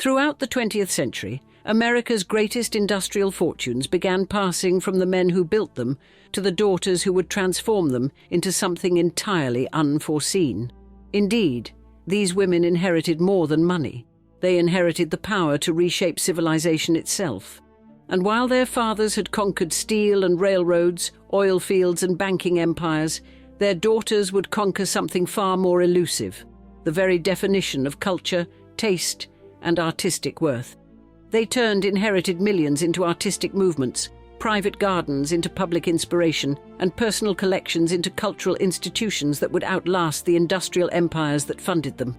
Throughout the 20th century, America's greatest industrial fortunes began passing from the men who built them to the daughters who would transform them into something entirely unforeseen. Indeed, these women inherited more than money. They inherited the power to reshape civilization itself. And while their fathers had conquered steel and railroads, oil fields and banking empires, their daughters would conquer something far more elusive, the very definition of culture, taste, and artistic worth. They turned inherited millions into artistic movements, private gardens into public inspiration, and personal collections into cultural institutions that would outlast the industrial empires that funded them.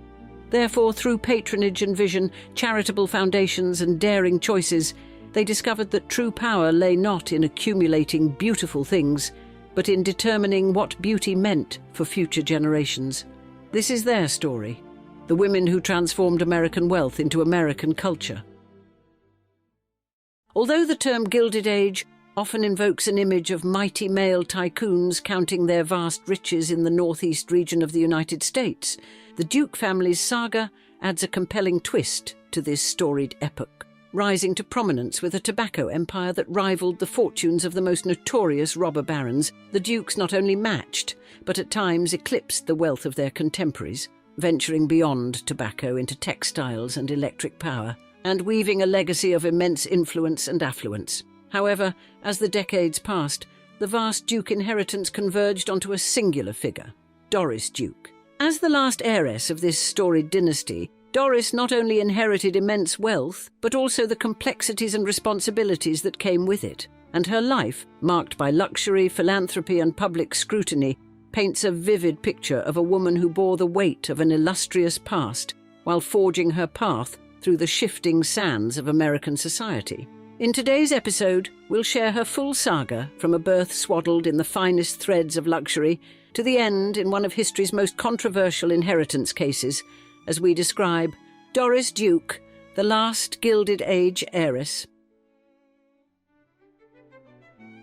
Therefore, through patronage and vision, charitable foundations and daring choices, they discovered that true power lay not in accumulating beautiful things, but in determining what beauty meant for future generations. This is their story, the women who transformed American wealth into American culture. Although the term Gilded Age often invokes an image of mighty male tycoons counting their vast riches in the northeast region of the United States, the Duke family's saga adds a compelling twist to this storied epoch. Rising to prominence with a tobacco empire that rivaled the fortunes of the most notorious robber barons, the Dukes not only matched, but at times eclipsed the wealth of their contemporaries, venturing beyond tobacco into textiles and electric power, and weaving a legacy of immense influence and affluence. However, as the decades passed, the vast Duke inheritance converged onto a singular figure, Doris Duke. As the last heiress of this storied dynasty, Doris not only inherited immense wealth, but also the complexities and responsibilities that came with it, and her life, marked by luxury, philanthropy and public scrutiny, paints a vivid picture of a woman who bore the weight of an illustrious past while forging her path through the shifting sands of American society. In today's episode, we'll share her full saga from a birth swaddled in the finest threads of luxury to the end in one of history's most controversial inheritance cases, as we describe Doris Duke, the last Gilded Age heiress.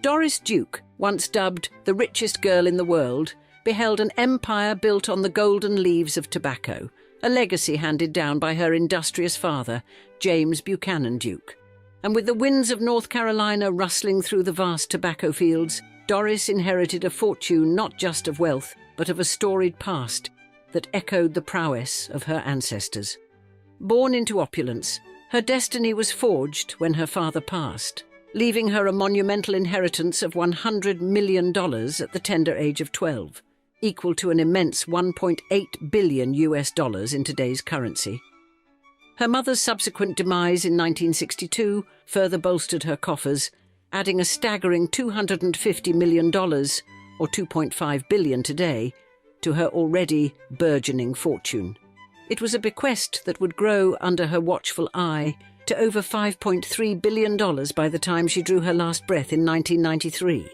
Doris Duke, once dubbed the richest girl in the world, beheld an empire built on the golden leaves of tobacco, a legacy handed down by her industrious father, James Buchanan Duke. And with the winds of North Carolina rustling through the vast tobacco fields, Doris inherited a fortune not just of wealth, but of a storied past that echoed the prowess of her ancestors. Born into opulence, her destiny was forged when her father passed, leaving her a monumental inheritance of $100 million at the tender age of 12, equal to an immense $1.8 billion in today's currency. Her mother's subsequent demise in 1962 further bolstered her coffers, adding a staggering $250 million, or $2.5 billion today, to her already burgeoning fortune. It was a bequest that would grow under her watchful eye to over $5.3 billion by the time she drew her last breath in 1993.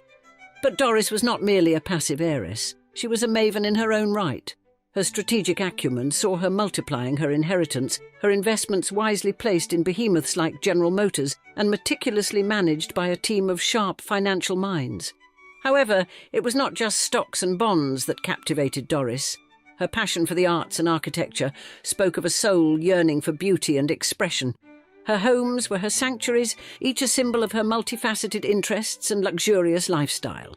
But Doris was not merely a passive heiress. She was a maven in her own right. Her strategic acumen saw her multiplying her inheritance, her investments wisely placed in behemoths like General Motors and meticulously managed by a team of sharp financial minds. However, it was not just stocks and bonds that captivated Doris. Her passion for the arts and architecture spoke of a soul yearning for beauty and expression. Her homes were her sanctuaries, each a symbol of her multifaceted interests and luxurious lifestyle.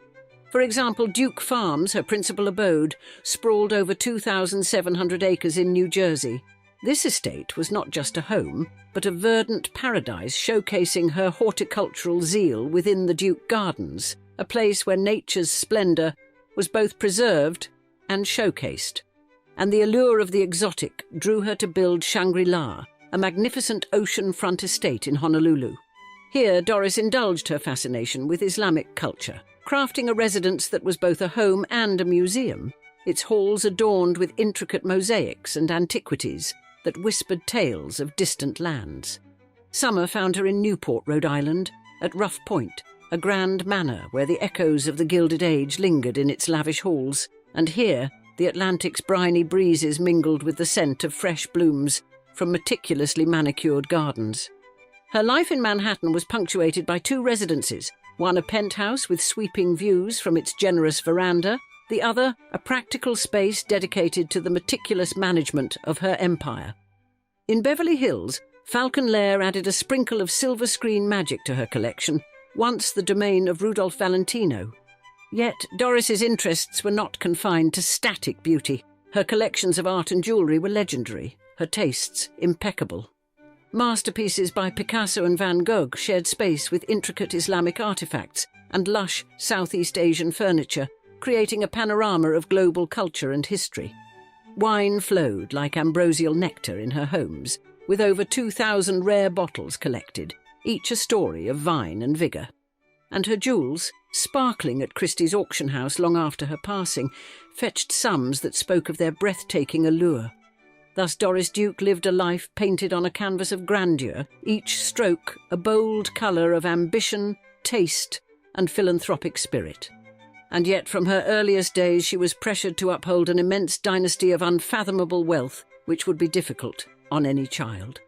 For example, Duke Farms, her principal abode, sprawled over 2,700 acres in New Jersey. This estate was not just a home, but a verdant paradise showcasing her horticultural zeal within the Duke Gardens, a place where nature's splendour was both preserved and showcased. And the allure of the exotic drew her to build Shangri-La, a magnificent ocean-front estate in Honolulu. Here, Doris indulged her fascination with Islamic culture, crafting a residence that was both a home and a museum, its halls adorned with intricate mosaics and antiquities that whispered tales of distant lands. Summer found her in Newport, Rhode Island, at Rough Point, a grand manor where the echoes of the Gilded Age lingered in its lavish halls, and here the Atlantic's briny breezes mingled with the scent of fresh blooms from meticulously manicured gardens. Her life in Manhattan was punctuated by two residences, one a penthouse with sweeping views from its generous veranda, the other a practical space dedicated to the meticulous management of her empire. In Beverly Hills, Falcon Lair added a sprinkle of silver screen magic to her collection, once the domain of Rudolph Valentino. Yet Doris's interests were not confined to static beauty. Her collections of art and jewellery were legendary, her tastes impeccable. Masterpieces by Picasso and Van Gogh shared space with intricate Islamic artefacts and lush Southeast Asian furniture, creating a panorama of global culture and history. Wine flowed like ambrosial nectar in her homes, with over 2,000 rare bottles collected, each a story of vine and vigour. And her jewels, sparkling at Christie's auction house long after her passing, fetched sums that spoke of their breathtaking allure. Thus Doris Duke lived a life painted on a canvas of grandeur, each stroke a bold colour of ambition, taste, and philanthropic spirit. And yet from her earliest days she was pressured to uphold an immense dynasty of unfathomable wealth, which would be difficult on any child.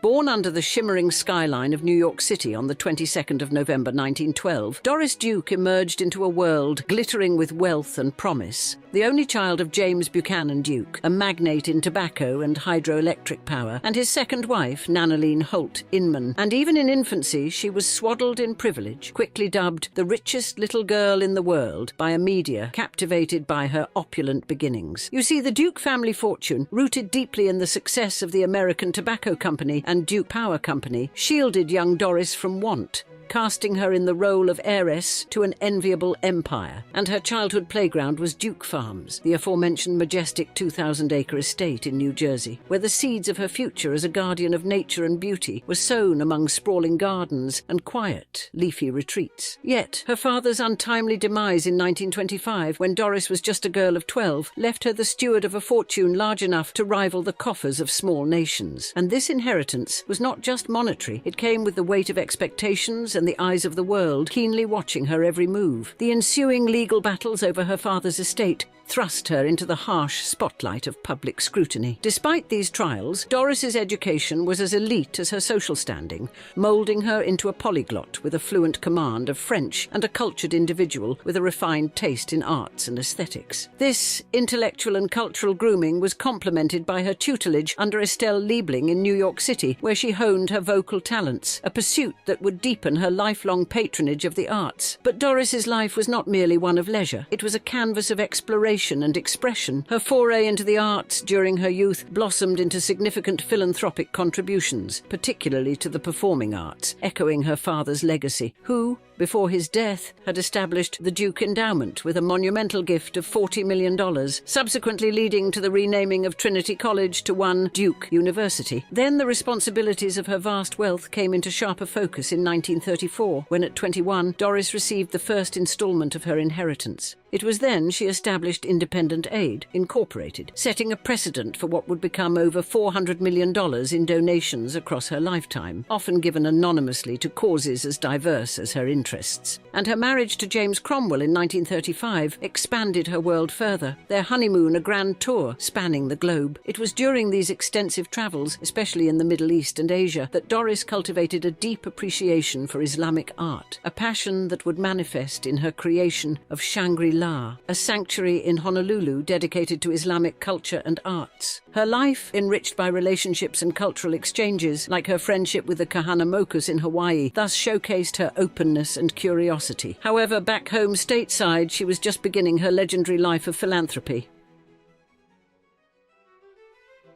Born under the shimmering skyline of New York City on the 22nd of November 1912, Doris Duke emerged into a world glittering with wealth and promise. The only child of James Buchanan Duke, a magnate in tobacco and hydroelectric power, and his second wife, Nanaline Holt Inman. And even in infancy, she was swaddled in privilege, quickly dubbed the richest little girl in the world by a media captivated by her opulent beginnings. You see, the Duke family fortune, rooted deeply in the success of the American Tobacco Company and Duke Power Company, shielded young Doris from want, casting her in the role of heiress to an enviable empire. And her childhood playground was Duke Farms, the aforementioned majestic 2,000-acre estate in New Jersey, where the seeds of her future as a guardian of nature and beauty were sown among sprawling gardens and quiet, leafy retreats. Yet her father's untimely demise in 1925, when Doris was just a girl of 12, left her the steward of a fortune large enough to rival the coffers of small nations. And this inheritance was not just monetary. It came with the weight of expectations and the eyes of the world keenly watching her every move. The ensuing legal battles over her father's estate thrust her into the harsh spotlight of public scrutiny. Despite these trials, Doris's education was as elite as her social standing, moulding her into a polyglot with a fluent command of French and a cultured individual with a refined taste in arts and aesthetics. This intellectual and cultural grooming was complemented by her tutelage under Estelle Liebling in New York City, where she honed her vocal talents, a pursuit that would deepen her lifelong patronage of the arts. But Doris's life was not merely one of leisure. It was a canvas of exploration and expression. Her foray into the arts during her youth blossomed into significant philanthropic contributions, particularly to the performing arts, echoing her father's legacy, who, before his death, had established the Duke Endowment with a monumental gift of $40 million, subsequently leading to the renaming of Trinity College to one Duke University. Then the responsibilities of her vast wealth came into sharper focus in 1934, when at 21, Doris received the first installment of her inheritance. It was then she established Independent Aid, Incorporated, setting a precedent for what would become over $400 million in donations across her lifetime, often given anonymously to causes as diverse as her interests. And her marriage to James Cromwell in 1935 expanded her world further, their honeymoon a grand tour spanning the globe. It was during these extensive travels, especially in the Middle East and Asia, that Doris cultivated a deep appreciation for Islamic art, a passion that would manifest in her creation of Shangri-La, a sanctuary in Honolulu dedicated to Islamic culture and arts. Her life, enriched by relationships and cultural exchanges, like her friendship with the Kahana Mokas in Hawaii, thus showcased her openness and curiosity. However, back home stateside, she was just beginning her legendary life of philanthropy.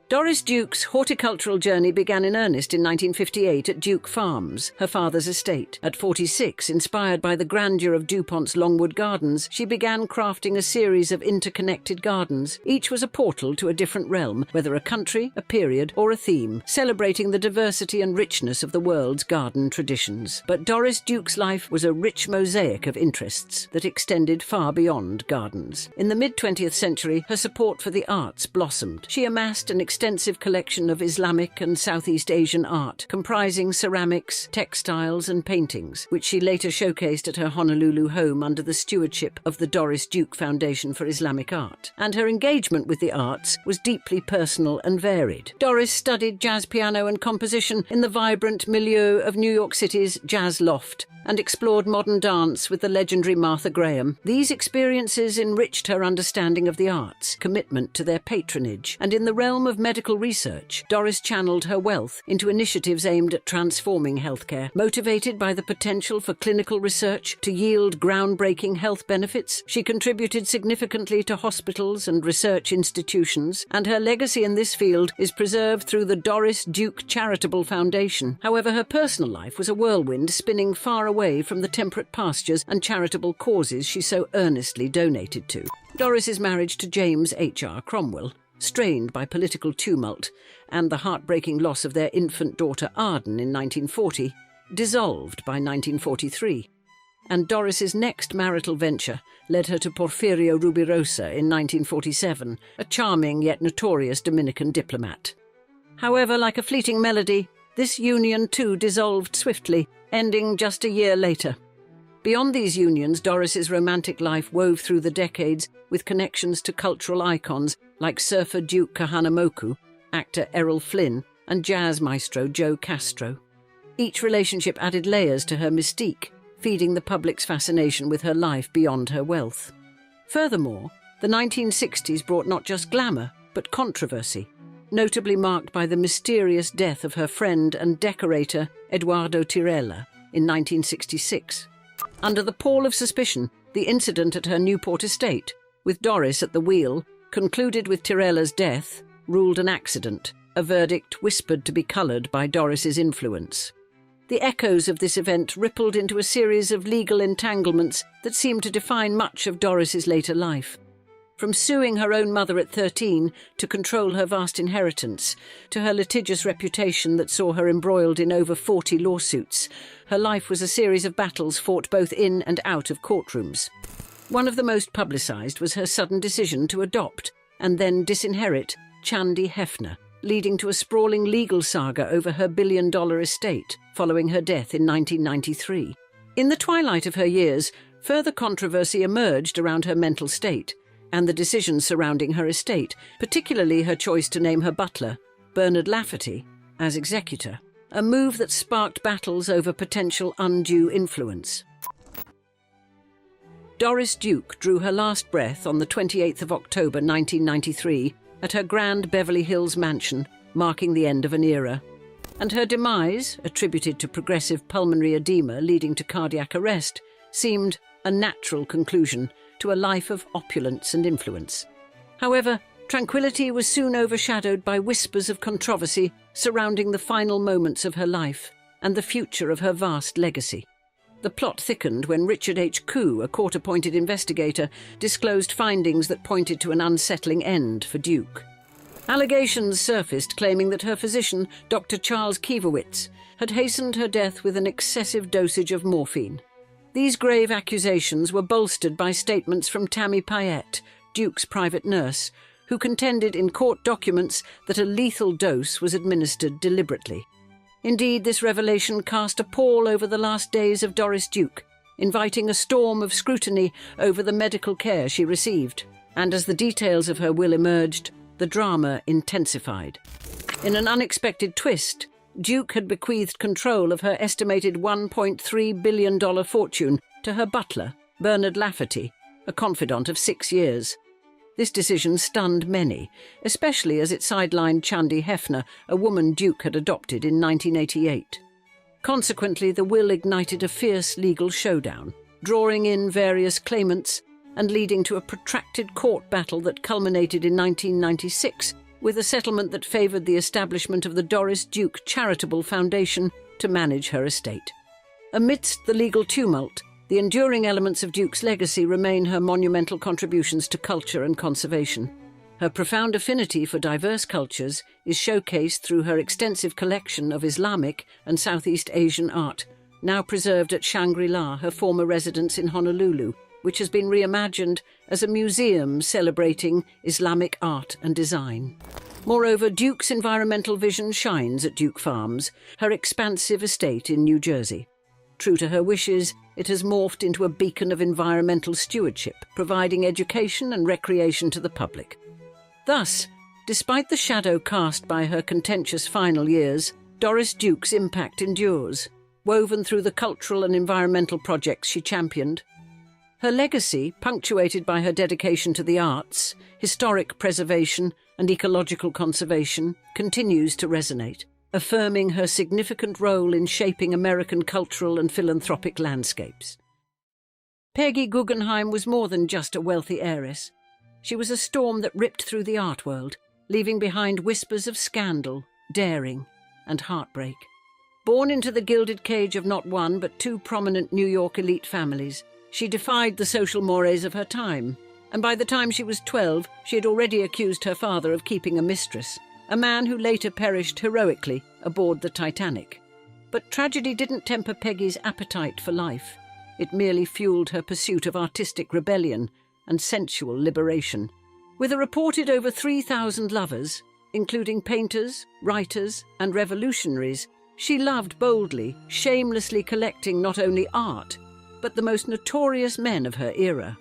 Doris Duke's horticultural journey began in earnest in 1958 at Duke Farms, her father's estate. At 46, inspired by the grandeur of DuPont's Longwood Gardens, she began crafting a series of interconnected gardens. Each was a portal to a different realm, whether a country, a period, or a theme, celebrating the diversity and richness of the world's garden traditions. But Doris Duke's life was a rich mosaic of interests that extended far beyond gardens. In the mid-20th century, her support for the arts blossomed. She amassed an extensive extensive collection of Islamic and Southeast Asian art, comprising ceramics, textiles, and paintings, which she later showcased at her Honolulu home under the stewardship of the Doris Duke Foundation for Islamic Art. And her engagement with the arts was deeply personal and varied. Doris studied jazz piano and composition in the vibrant milieu of New York City's Jazz Loft and explored modern dance with the legendary Martha Graham. These experiences enriched her understanding of the arts, commitment to their patronage, and in the realm of medical research, Doris channeled her wealth into initiatives aimed at transforming healthcare. Motivated by the potential for clinical research to yield groundbreaking health benefits, she contributed significantly to hospitals and research institutions, and her legacy in this field is preserved through the Doris Duke Charitable Foundation. However, her personal life was a whirlwind, spinning far away from the temperate pastures and charitable causes she so earnestly donated to. Doris's marriage to James H.R. Cromwell, strained by political tumult and the heartbreaking loss of their infant daughter Arden in 1940, dissolved by 1943. And Doris's next marital venture led her to Porfirio Rubirosa in 1947, a charming yet notorious Dominican diplomat. However, like a fleeting melody, this union too dissolved swiftly, ending just a year later. Beyond these unions, Doris's romantic life wove through the decades with connections to cultural icons like surfer Duke Kahanamoku, actor Errol Flynn, and jazz maestro Joe Castro. Each relationship added layers to her mystique, feeding the public's fascination with her life beyond her wealth. Furthermore, the 1960s brought not just glamour, but controversy, notably marked by the mysterious death of her friend and decorator Eduardo Tirella in 1966. Under the pall of suspicion, the incident at her Newport estate, with Doris at the wheel, concluded with Tirella's death, ruled an accident, a verdict whispered to be coloured by Doris's influence. The echoes of this event rippled into a series of legal entanglements that seemed to define much of Doris's later life. From suing her own mother at 13 to control her vast inheritance, to her litigious reputation that saw her embroiled in over 40 lawsuits, her life was a series of battles fought both in and out of courtrooms. One of the most publicised was her sudden decision to adopt and then disinherit Chandi Hefner, leading to a sprawling legal saga over her billion-dollar estate following her death in 1993. In the twilight of her years, further controversy emerged around her mental state and the decisions surrounding her estate, particularly her choice to name her butler, Bernard Lafferty, as executor, a move that sparked battles over potential undue influence. Doris Duke drew her last breath on the 28th of October 1993 at her grand Beverly Hills mansion, marking the end of an era. And her demise, attributed to progressive pulmonary edema leading to cardiac arrest, seemed a natural conclusion to a life of opulence and influence. However, tranquility was soon overshadowed by whispers of controversy surrounding the final moments of her life and the future of her vast legacy. The plot thickened when Richard H. Koo, a court-appointed investigator, disclosed findings that pointed to an unsettling end for Duke. Allegations surfaced claiming that her physician, Dr. Charles Kiewowitz, had hastened her death with an excessive dosage of morphine. These grave accusations were bolstered by statements from Tammy Payette, Duke's private nurse, who contended in court documents that a lethal dose was administered deliberately. Indeed, this revelation cast a pall over the last days of Doris Duke, inviting a storm of scrutiny over the medical care she received. And as the details of her will emerged, the drama intensified. In an unexpected twist, Duke had bequeathed control of her estimated $1.3 billion fortune to her butler, Bernard Lafferty, a confidant of 6 years. This decision stunned many, especially as it sidelined Chandi Hefner, a woman Duke had adopted in 1988. Consequently, the will ignited a fierce legal showdown, drawing in various claimants and leading to a protracted court battle that culminated in 1996 with a settlement that favoured the establishment of the Doris Duke Charitable Foundation to manage her estate. Amidst the legal tumult, the enduring elements of Duke's legacy remain her monumental contributions to culture and conservation. Her profound affinity for diverse cultures is showcased through her extensive collection of Islamic and Southeast Asian art, now preserved at Shangri-La, her former residence in Honolulu, which has been reimagined as a museum celebrating Islamic art and design. Moreover, Duke's environmental vision shines at Duke Farms, her expansive estate in New Jersey. True to her wishes, it has morphed into a beacon of environmental stewardship, providing education and recreation to the public. Thus, despite the shadow cast by her contentious final years, Doris Duke's impact endures, woven through the cultural and environmental projects she championed. Her legacy, punctuated by her dedication to the arts, historic preservation, and ecological conservation, continues to resonate, affirming her significant role in shaping American cultural and philanthropic landscapes. Peggy Guggenheim was more than just a wealthy heiress. She was a storm that ripped through the art world, leaving behind whispers of scandal, daring, and heartbreak. Born into the gilded cage of not one but two prominent New York elite families, she defied the social mores of her time, and by the time she was 12, she had already accused her father of keeping a mistress, a man who later perished heroically aboard the Titanic. But tragedy didn't temper Peggy's appetite for life. It merely fueled her pursuit of artistic rebellion and sensual liberation. With a reported over 3,000 lovers, including painters, writers, and revolutionaries, she loved boldly, shamelessly collecting not only art, but the most notorious men of her era.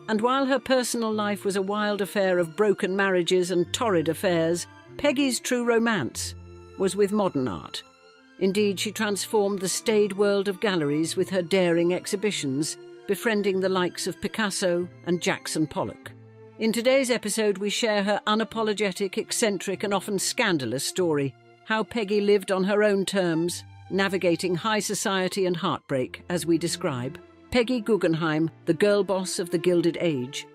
And while her personal life was a wild affair of broken marriages and torrid affairs, Peggy's true romance was with modern art. Indeed, she transformed the staid world of galleries with her daring exhibitions, befriending the likes of Picasso and Jackson Pollock. In today's episode, we share her unapologetic, eccentric, and often scandalous story, how Peggy lived on her own terms, navigating high society and heartbreak, as we describe. Peggy Guggenheim, the girl boss of the Gilded Age.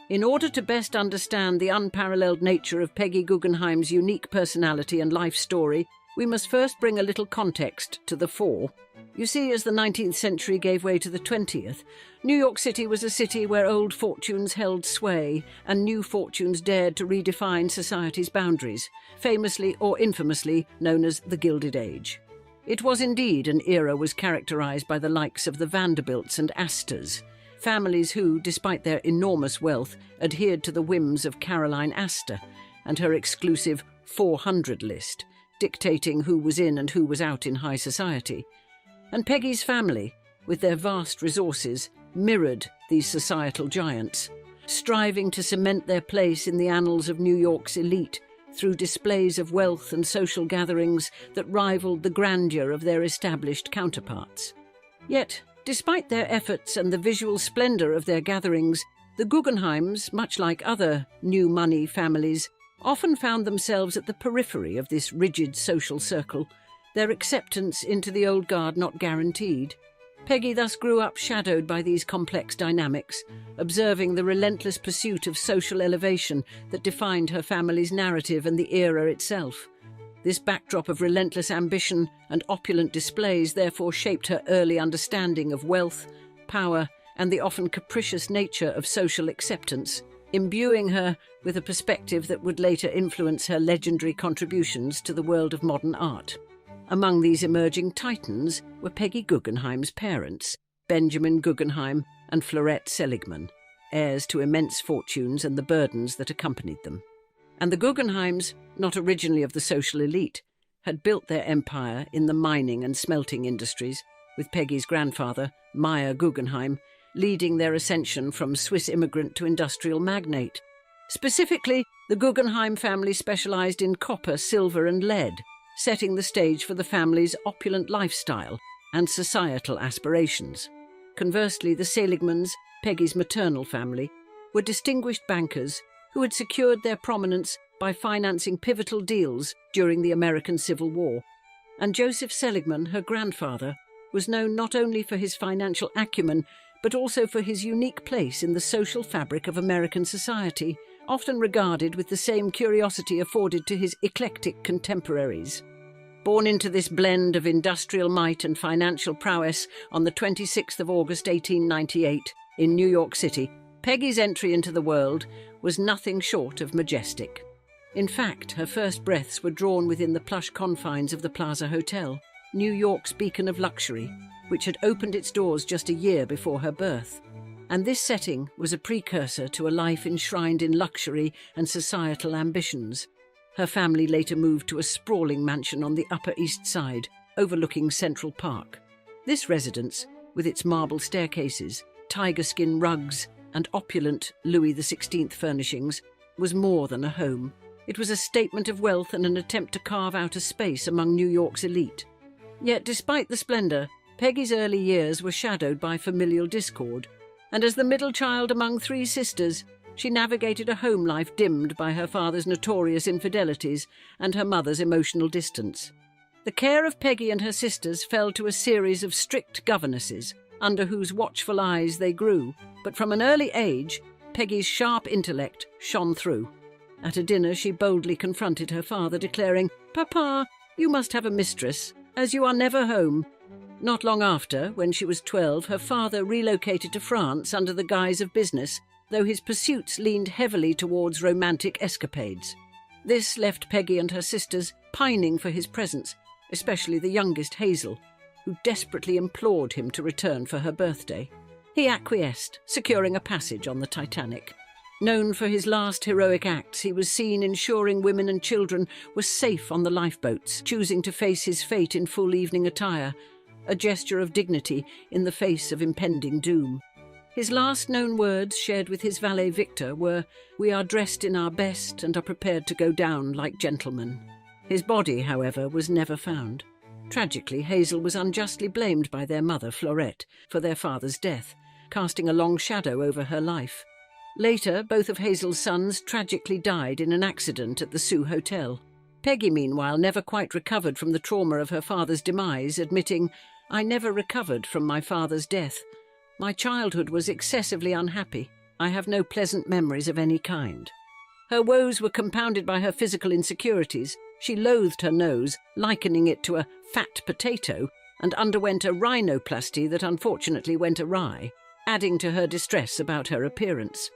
In order to best understand the unparalleled nature of Peggy Guggenheim's unique personality and life story, we must first bring a little context to the fore. You see, as the 19th century gave way to the 20th, New York City was a city where old fortunes held sway and new fortunes dared to redefine society's boundaries, famously or infamously known as the Gilded Age. It was indeed an era was characterized by the likes of the Vanderbilts and Astors, families who, despite their enormous wealth, adhered to the whims of Caroline Astor and her exclusive 400 list, dictating who was in and who was out in high society. And Peggy's family, with their vast resources, mirrored these societal giants, striving to cement their place in the annals of New York's elite through displays of wealth and social gatherings that rivaled the grandeur of their established counterparts. Yet, despite their efforts and the visual splendor of their gatherings, the Guggenheims, much like other new money families, often found themselves at the periphery of this rigid social circle, their acceptance into the old guard not guaranteed. Peggy thus grew up shadowed by these complex dynamics, observing the relentless pursuit of social elevation that defined her family's narrative and the era itself. This backdrop of relentless ambition and opulent displays therefore shaped her early understanding of wealth, power, and the often capricious nature of social acceptance, imbuing her with a perspective that would later influence her legendary contributions to the world of modern art. Among these emerging titans were Peggy Guggenheim's parents, Benjamin Guggenheim and Florette Seligman, heirs to immense fortunes and the burdens that accompanied them. And the Guggenheims, not originally of the social elite, had built their empire in the mining and smelting industries, with Peggy's grandfather, Meyer Guggenheim, leading their ascension from Swiss immigrant to industrial magnate. Specifically, the Guggenheim family specialized in copper, silver and lead, setting the stage for the family's opulent lifestyle and societal aspirations. Conversely, the Seligmans, Peggy's maternal family, were distinguished bankers who had secured their prominence by financing pivotal deals during the American Civil War. And Joseph Seligman, her grandfather, was known not only for his financial acumen, but also for his unique place in the social fabric of American society, often regarded with the same curiosity afforded to his eclectic contemporaries. Born into this blend of industrial might and financial prowess on the 26th of August 1898 in New York City, Peggy's entry into the world was nothing short of majestic. In fact, her first breaths were drawn within the plush confines of the Plaza Hotel, New York's beacon of luxury, which had opened its doors just a year before her birth. and this setting was a precursor to a life enshrined in luxury and societal ambitions. Her family later moved to a sprawling mansion on the Upper East Side, overlooking Central Park. This residence, with its marble staircases, tiger-skin rugs, and opulent Louis XVI furnishings, was more than a home. It was a statement of wealth and an attempt to carve out a space among New York's elite. Yet, despite the splendour, Peggy's early years were shadowed by familial discord, and as the middle child among three sisters, she navigated a home life dimmed by her father's notorious infidelities and her mother's emotional distance. The care of Peggy and her sisters fell to a series of strict governesses, under whose watchful eyes they grew, but from an early age, Peggy's sharp intellect shone through. At a dinner, she boldly confronted her father, declaring, "Papa, you must have a mistress, as you are never home." Not long after, when she was 12, her father relocated to France under the guise of business, though his pursuits leaned heavily towards romantic escapades. This left Peggy and her sisters pining for his presence, especially the youngest, Hazel, who desperately implored him to return for her birthday. He acquiesced, securing a passage on the Titanic. Known for his last heroic acts, he was seen ensuring women and children were safe on the lifeboats, choosing to face his fate in full evening attire, a gesture of dignity in the face of impending doom. His last known words, shared with his valet Victor, were, "We are dressed in our best and are prepared to go down like gentlemen." His body, however, was never found. Tragically, Hazel was unjustly blamed by their mother, Florette, for their father's death, casting a long shadow over her life. Later, both of Hazel's sons tragically died in an accident at the Sioux Hotel. Peggy, meanwhile, never quite recovered from the trauma of her father's demise, admitting, "I never recovered from my father's death. My childhood was excessively unhappy. I have no pleasant memories of any kind." Her woes were compounded by her physical insecurities. She loathed her nose, likening it to a fat potato, and underwent a rhinoplasty that unfortunately went awry, adding to her distress about her appearance.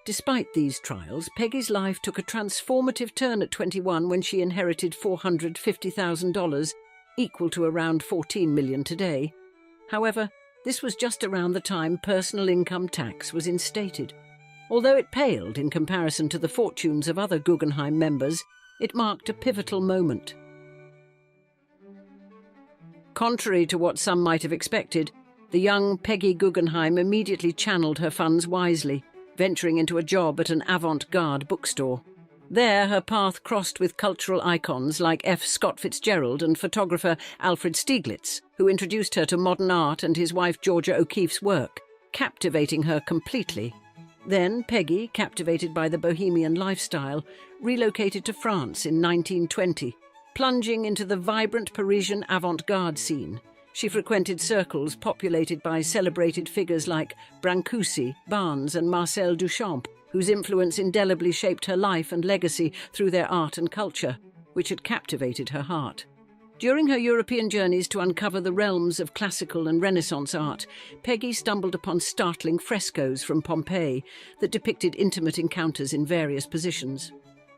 Despite these trials, Peggy's life took a transformative turn at 21 when she inherited $450,000, equal to around $14 million today. However, this was just around the time personal income tax was instated. Although it paled in comparison to the fortunes of other Guggenheim members, it marked a pivotal moment. Contrary to what some might have expected, the young Peggy Guggenheim immediately channeled her funds wisely, venturing into a job at an avant-garde bookstore. There, her path crossed with cultural icons like F. Scott Fitzgerald and photographer Alfred Stieglitz, who introduced her to modern art and his wife Georgia O'Keeffe's work, captivating her completely. Then Peggy, captivated by the bohemian lifestyle, relocated to France in 1920, plunging into the vibrant Parisian avant-garde scene. She frequented circles populated by celebrated figures like Brancusi, Barnes and Marcel Duchamp, whose influence indelibly shaped her life and legacy through their art and culture, which had captivated her heart. During her European journeys to uncover the realms of classical and Renaissance art, Peggy stumbled upon startling frescoes from Pompeii that depicted intimate encounters in various positions.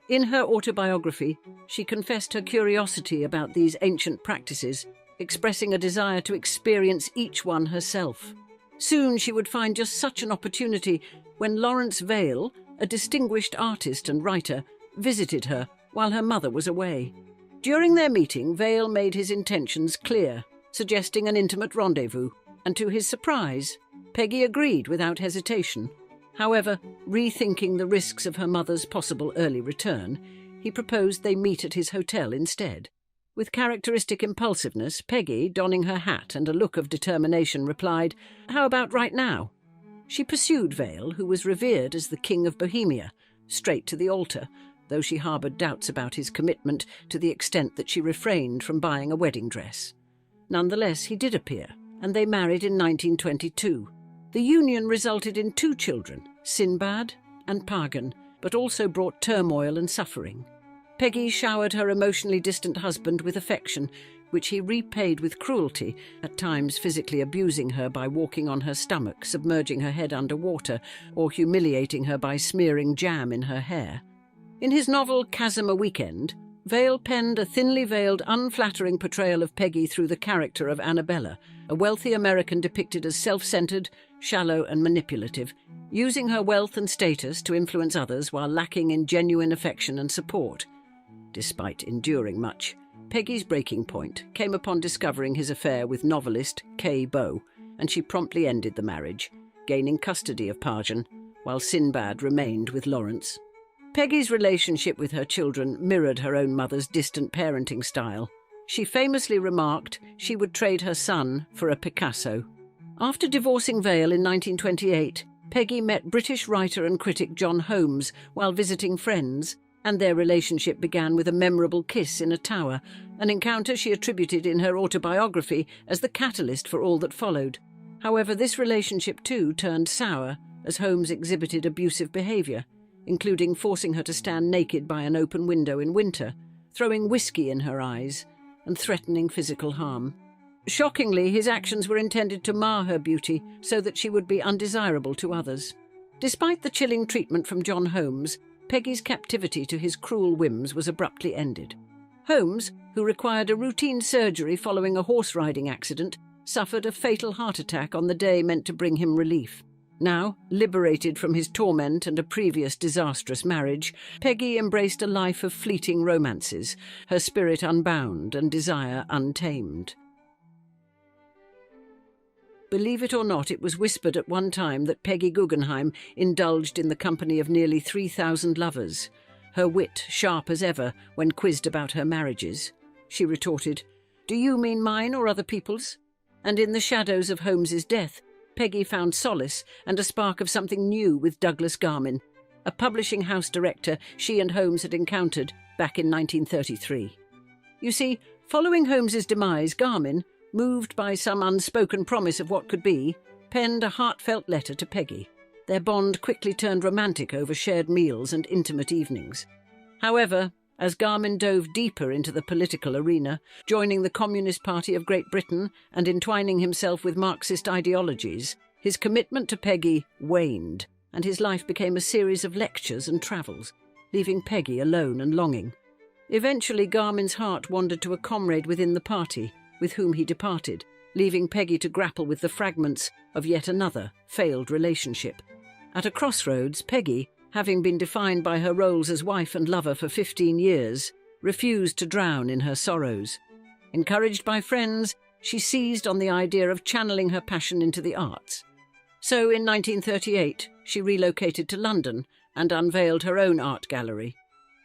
In her autobiography, she confessed her curiosity about these ancient practices, expressing a desire to experience each one herself. Soon she would find just such an opportunity when Lawrence Vail, a distinguished artist and writer, visited her while her mother was away. During their meeting, Vail made his intentions clear, suggesting an intimate rendezvous, and to his surprise, Peggy agreed without hesitation. However, rethinking the risks of her mother's possible early return, he proposed they meet at his hotel instead. With characteristic impulsiveness, Peggy, donning her hat and a look of determination, replied, "How about right now?" She pursued Vail, who was revered as the King of Bohemia, straight to the altar, though she harboured doubts about his commitment to the extent that she refrained from buying a wedding dress. Nonetheless, he did appear, and they married in 1922. The union resulted in 2 children, Sinbad and Pagan, but also brought turmoil and suffering. Peggy showered her emotionally distant husband with affection, which he repaid with cruelty, at times physically abusing her by walking on her stomach, submerging her head under water, or humiliating her by smearing jam in her hair. In his novel Casimir Weekend, Vale penned a thinly veiled, unflattering portrayal of Peggy through the character of Annabella, a wealthy American depicted as self-centered, shallow and manipulative, using her wealth and status to influence others while lacking in genuine affection and support. Despite enduring much, Peggy's breaking point came upon discovering his affair with novelist Kay Bow, and she promptly ended the marriage, gaining custody of Parjan, while Sinbad remained with Lawrence. Peggy's relationship with her children mirrored her own mother's distant parenting style. She famously remarked she would trade her son for a Picasso. After divorcing Vale in 1928, Peggy met British writer and critic John Holmes while visiting friends, and their relationship began with a memorable kiss in a tower, an encounter she attributed in her autobiography as the catalyst for all that followed. However, this relationship too turned sour as Holmes exhibited abusive behaviour, including forcing her to stand naked by an open window in winter, throwing whiskey in her eyes, and threatening physical harm. Shockingly, his actions were intended to mar her beauty so that she would be undesirable to others. Despite the chilling treatment from John Holmes, Peggy's captivity to his cruel whims was abruptly ended. Holmes, who required a routine surgery following a horse-riding accident, suffered a fatal heart attack on the day meant to bring him relief. Now, liberated from his torment and a previous disastrous marriage, Peggy embraced a life of fleeting romances, her spirit unbound and desire untamed. Believe it or not, it was whispered at one time that Peggy Guggenheim indulged in the company of nearly 3,000 lovers, her wit sharp as ever when quizzed about her marriages. She retorted, "Do you mean mine or other people's?" And in the shadows of Holmes's death, Peggy found solace and a spark of something new with Douglas Garmin, a publishing house director she and Holmes had encountered back in 1933. You see, following Holmes's demise, Garmin, moved by some unspoken promise of what could be, penned a heartfelt letter to Peggy. Their bond quickly turned romantic over shared meals and intimate evenings. However, as Garmin dove deeper into the political arena, joining the Communist Party of Great Britain and entwining himself with Marxist ideologies, his commitment to Peggy waned, and his life became a series of lectures and travels, leaving Peggy alone and longing. Eventually, Garmin's heart wandered to a comrade within the party, with whom he departed, leaving Peggy to grapple with the fragments of yet another failed relationship. At a crossroads, Peggy, having been defined by her roles as wife and lover for 15 years, refused to drown in her sorrows. Encouraged by friends, she seized on the idea of channeling her passion into the arts. So in 1938, she relocated to London and unveiled her own art gallery.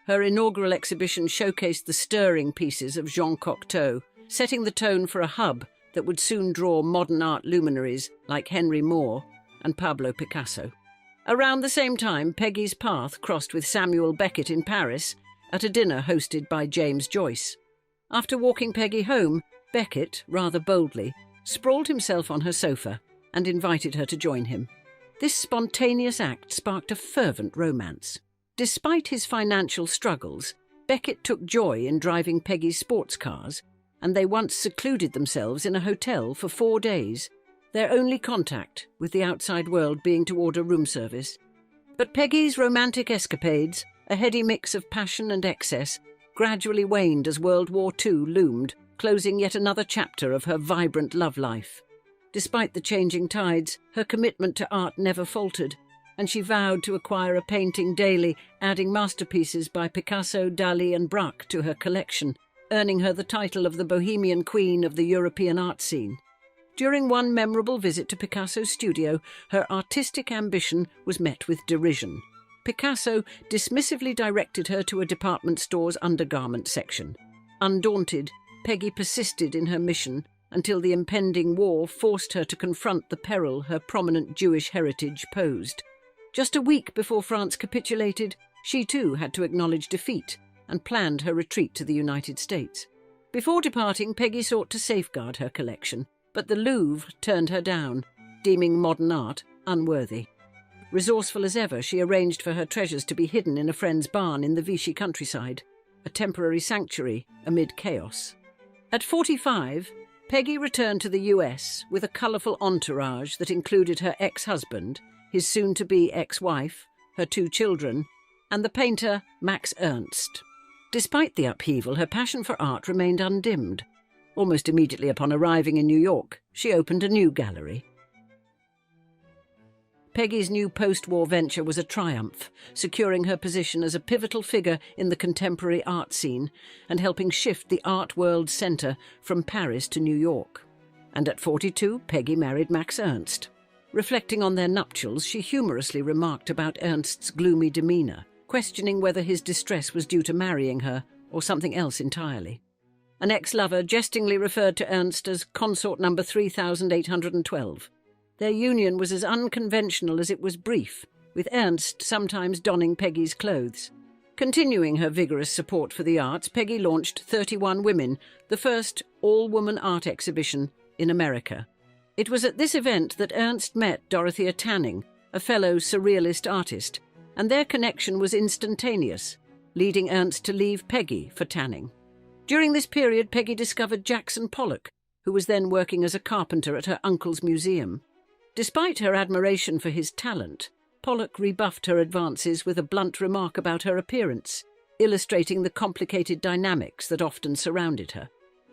Her inaugural exhibition showcased the stirring pieces of Jean Cocteau, setting the tone for a hub that would soon draw modern art luminaries like Henry Moore and Pablo Picasso. Around the same time, Peggy's path crossed with Samuel Beckett in Paris at a dinner hosted by James Joyce. After walking Peggy home, Beckett, rather boldly, sprawled himself on her sofa and invited her to join him. This spontaneous act sparked a fervent romance. Despite his financial struggles, Beckett took joy in driving Peggy's sports cars, and they once secluded themselves in a hotel for 4 days, their only contact with the outside world being to order room service. But Peggy's romantic escapades, a heady mix of passion and excess, gradually waned as World War II loomed, closing yet another chapter of her vibrant love life. Despite the changing tides, her commitment to art never faltered, and she vowed to acquire a painting daily, adding masterpieces by Picasso, Dali and Braque to her collection, earning her the title of the Bohemian Queen of the European art scene. During one memorable visit to Picasso's studio, her artistic ambition was met with derision. Picasso dismissively directed her to a department store's undergarment section. Undaunted, Peggy persisted in her mission until the impending war forced her to confront the peril her prominent Jewish heritage posed. Just a week before France capitulated, she too had to acknowledge defeat and planned her retreat to the United States. Before departing, Peggy sought to safeguard her collection, but the Louvre turned her down, deeming modern art unworthy. Resourceful as ever, she arranged for her treasures to be hidden in a friend's barn in the Vichy countryside, a temporary sanctuary amid chaos. At 45, Peggy returned to the US with a colourful entourage that included her ex-husband, his soon-to-be ex-wife, her 2 children, and the painter Max Ernst. Despite the upheaval, her passion for art remained undimmed. Almost immediately upon arriving in New York, she opened a new gallery. Peggy's new post-war venture was a triumph, securing her position as a pivotal figure in the contemporary art scene and helping shift the art world's centre from Paris to New York. And at 42, Peggy married Max Ernst. Reflecting on their nuptials, she humorously remarked about Ernst's gloomy demeanour, questioning whether his distress was due to marrying her or something else entirely. An ex-lover jestingly referred to Ernst as consort number 3812. Their union was as unconventional as it was brief, with Ernst sometimes donning Peggy's clothes. Continuing her vigorous support for the arts, Peggy launched 31 Women, the first all-woman art exhibition in America. It was at this event that Ernst met Dorothea Tanning, a fellow surrealist artist, and their connection was instantaneous, leading Ernst to leave Peggy for Tanning. During this period, Peggy discovered Jackson Pollock, who was then working as a carpenter at her uncle's museum. Despite her admiration for his talent, Pollock rebuffed her advances with a blunt remark about her appearance, illustrating the complicated dynamics that often surrounded her.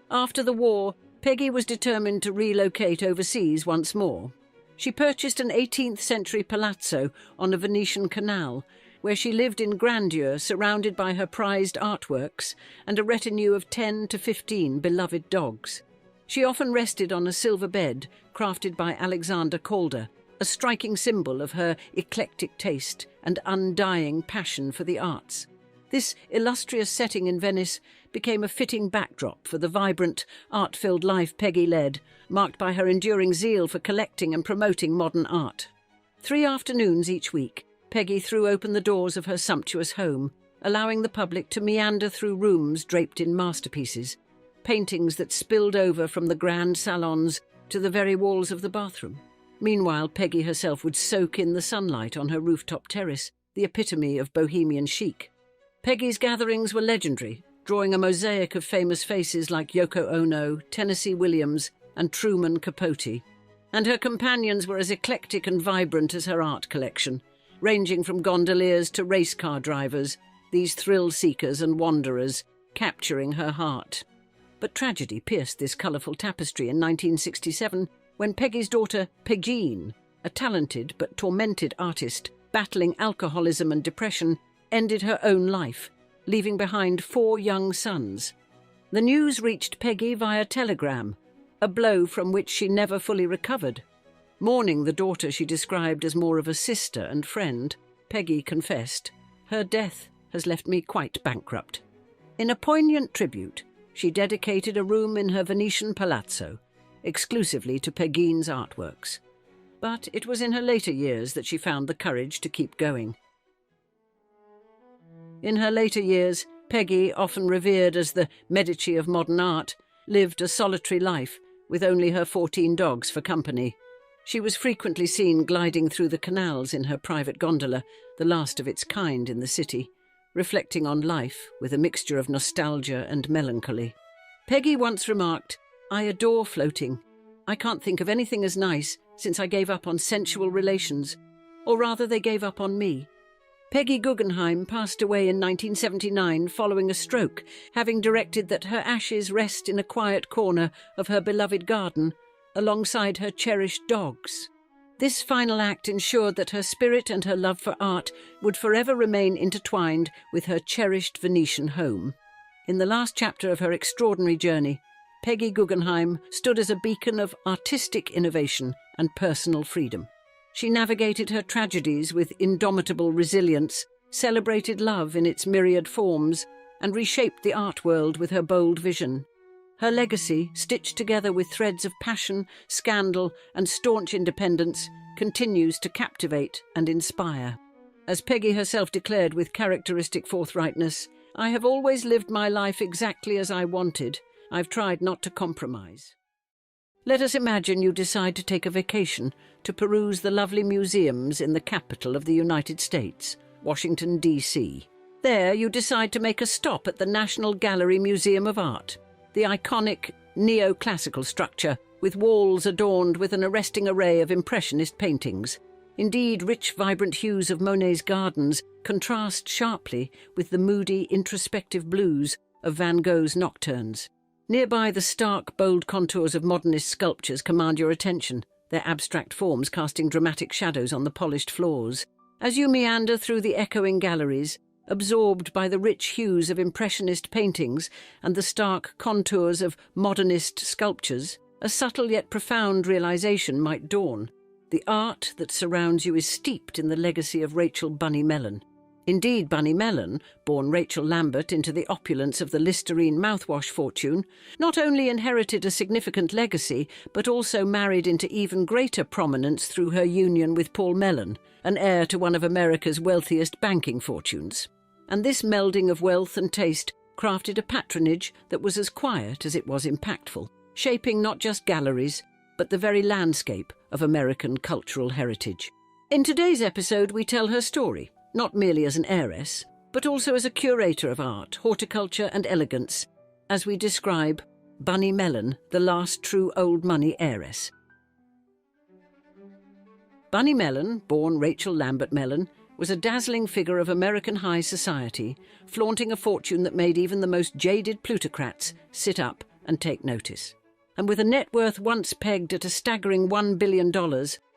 After the war, Peggy was determined to relocate overseas once more. She purchased an 18th-century palazzo on a Venetian canal, where she lived in grandeur surrounded by her prized artworks and a retinue of 10 to 15 beloved dogs. She often rested on a silver bed crafted by Alexander Calder, a striking symbol of her eclectic taste and undying passion for the arts. This illustrious setting in Venice became a fitting backdrop for the vibrant, art-filled life Peggy led, marked by her enduring zeal for collecting and promoting modern art. 3 afternoons each week, Peggy threw open the doors of her sumptuous home, allowing the public to meander through rooms draped in masterpieces, paintings that spilled over from the grand salons to the very walls of the bathroom. Meanwhile, Peggy herself would soak in the sunlight on her rooftop terrace, the epitome of bohemian chic. Peggy's gatherings were legendary, drawing a mosaic of famous faces like Yoko Ono, Tennessee Williams, and Truman Capote. And her companions were as eclectic and vibrant as her art collection, ranging from gondoliers to race car drivers, these thrill-seekers and wanderers, capturing her heart. But tragedy pierced this colourful tapestry in 1967 when Peggy's daughter, Pegine, a talented but tormented artist battling alcoholism and depression, ended her own life, leaving behind 4 young sons. The news reached Peggy via telegram, a blow from which she never fully recovered. Mourning the daughter she described as more of a sister and friend, Peggy confessed, "Her death has left me quite bankrupt." In a poignant tribute, she dedicated a room in her Venetian palazzo, exclusively to Pegine's artworks. But it was in her later years that she found the courage to keep going. In her later years, Peggy, often revered as the Medici of modern art, lived a solitary life with only her 14 dogs for company. She was frequently seen gliding through the canals in her private gondola, the last of its kind in the city, reflecting on life with a mixture of nostalgia and melancholy. Peggy once remarked, "I adore floating. I can't think of anything as nice since I gave up on sensual relations, or rather they gave up on me." Peggy Guggenheim passed away in 1979 following a stroke, having directed that her ashes rest in a quiet corner of her beloved garden alongside her cherished dogs. This final act ensured that her spirit and her love for art would forever remain intertwined with her cherished Venetian home. In the last chapter of her extraordinary journey, Peggy Guggenheim stood as a beacon of artistic innovation and personal freedom. She navigated her tragedies with indomitable resilience, celebrated love in its myriad forms, and reshaped the art world with her bold vision. Her legacy, stitched together with threads of passion, scandal, and staunch independence, continues to captivate and inspire. As Peggy herself declared with characteristic forthrightness, "I have always lived my life exactly as I wanted. I've tried not to compromise." Let us imagine you decide to take a vacation to peruse the lovely museums in the capital of the United States, Washington, D.C. There you decide to make a stop at the National Gallery Museum of Art, the iconic neoclassical structure with walls adorned with an arresting array of impressionist paintings. Indeed, rich, vibrant hues of Monet's gardens contrast sharply with the moody, introspective blues of Van Gogh's nocturnes. Nearby, the stark, bold contours of modernist sculptures command your attention, their abstract forms casting dramatic shadows on the polished floors. As you meander through the echoing galleries, absorbed by the rich hues of Impressionist paintings and the stark contours of modernist sculptures, a subtle yet profound realization might dawn. The art that surrounds you is steeped in the legacy of Rachel Bunny Mellon. Indeed, Bunny Mellon, born Rachel Lambert into the opulence of the Listerine mouthwash fortune, not only inherited a significant legacy, but also married into even greater prominence through her union with Paul Mellon, an heir to one of America's wealthiest banking fortunes. And this melding of wealth and taste crafted a patronage that was as quiet as it was impactful, shaping not just galleries, but the very landscape of American cultural heritage. In today's episode, we tell her story, not merely as an heiress, but also as a curator of art, horticulture and elegance, as we describe Bunny Mellon, the last true old money heiress. Bunny Mellon, born Rachel Lambert Mellon, was a dazzling figure of American high society, flaunting a fortune that made even the most jaded plutocrats sit up and take notice. And with a net worth once pegged at a staggering $1 billion,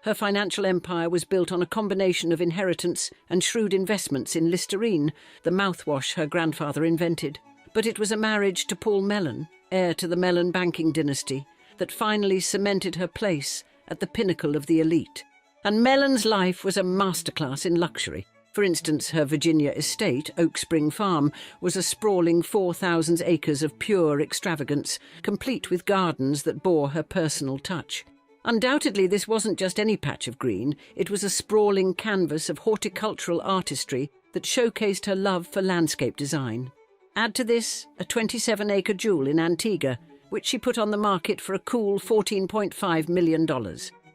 her financial empire was built on a combination of inheritance and shrewd investments in Listerine, the mouthwash her grandfather invented. But it was a marriage to Paul Mellon, heir to the Mellon banking dynasty, that finally cemented her place at the pinnacle of the elite. And Mellon's life was a masterclass in luxury. For instance, her Virginia estate, Oak Spring Farm, was a sprawling 4,000 acres of pure extravagance, complete with gardens that bore her personal touch. Undoubtedly, this wasn't just any patch of green, it was a sprawling canvas of horticultural artistry that showcased her love for landscape design. Add to this a 27-acre jewel in Antigua, which she put on the market for a cool $14.5 million.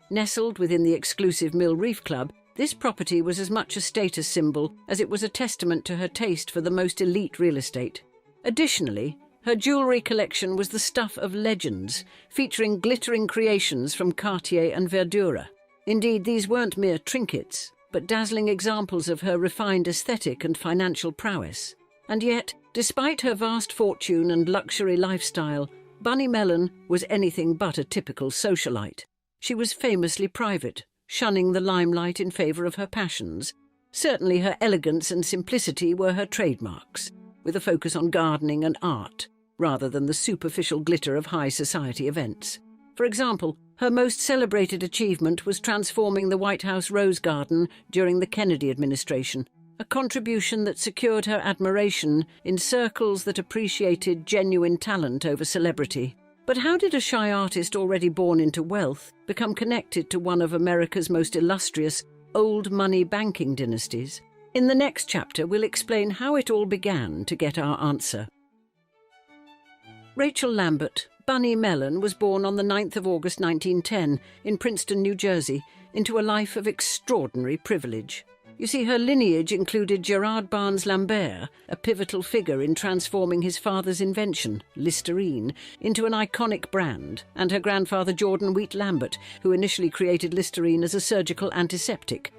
Nestled within the exclusive Mill Reef Club, this property was as much a status symbol as it was a testament to her taste for the most elite real estate. Additionally, her jewellery collection was the stuff of legends, featuring glittering creations from Cartier and Verdura. Indeed, these weren't mere trinkets, but dazzling examples of her refined aesthetic and financial prowess. And yet, despite her vast fortune and luxury lifestyle, Bunny Mellon was anything but a typical socialite. She was famously private, shunning the limelight in favour of her passions. Certainly her elegance and simplicity were her trademarks, with a focus on gardening and art, rather than the superficial glitter of high society events. For example, her most celebrated achievement was transforming the White House Rose Garden during the Kennedy administration, a contribution that secured her admiration in circles that appreciated genuine talent over celebrity. But how did a shy artist already born into wealth become connected to one of America's most illustrious old money banking dynasties? In the next chapter, we'll explain how it all began to get our answer. Rachel Lambert, Bunny Mellon, was born on the 9th of August 1910 in Princeton, New Jersey, into a life of extraordinary privilege. You see, her lineage included Gerard Barnes Lambert, a pivotal figure in transforming his father's invention, Listerine, into an iconic brand, and her grandfather Jordan Wheat Lambert, who initially created Listerine as a surgical antiseptic.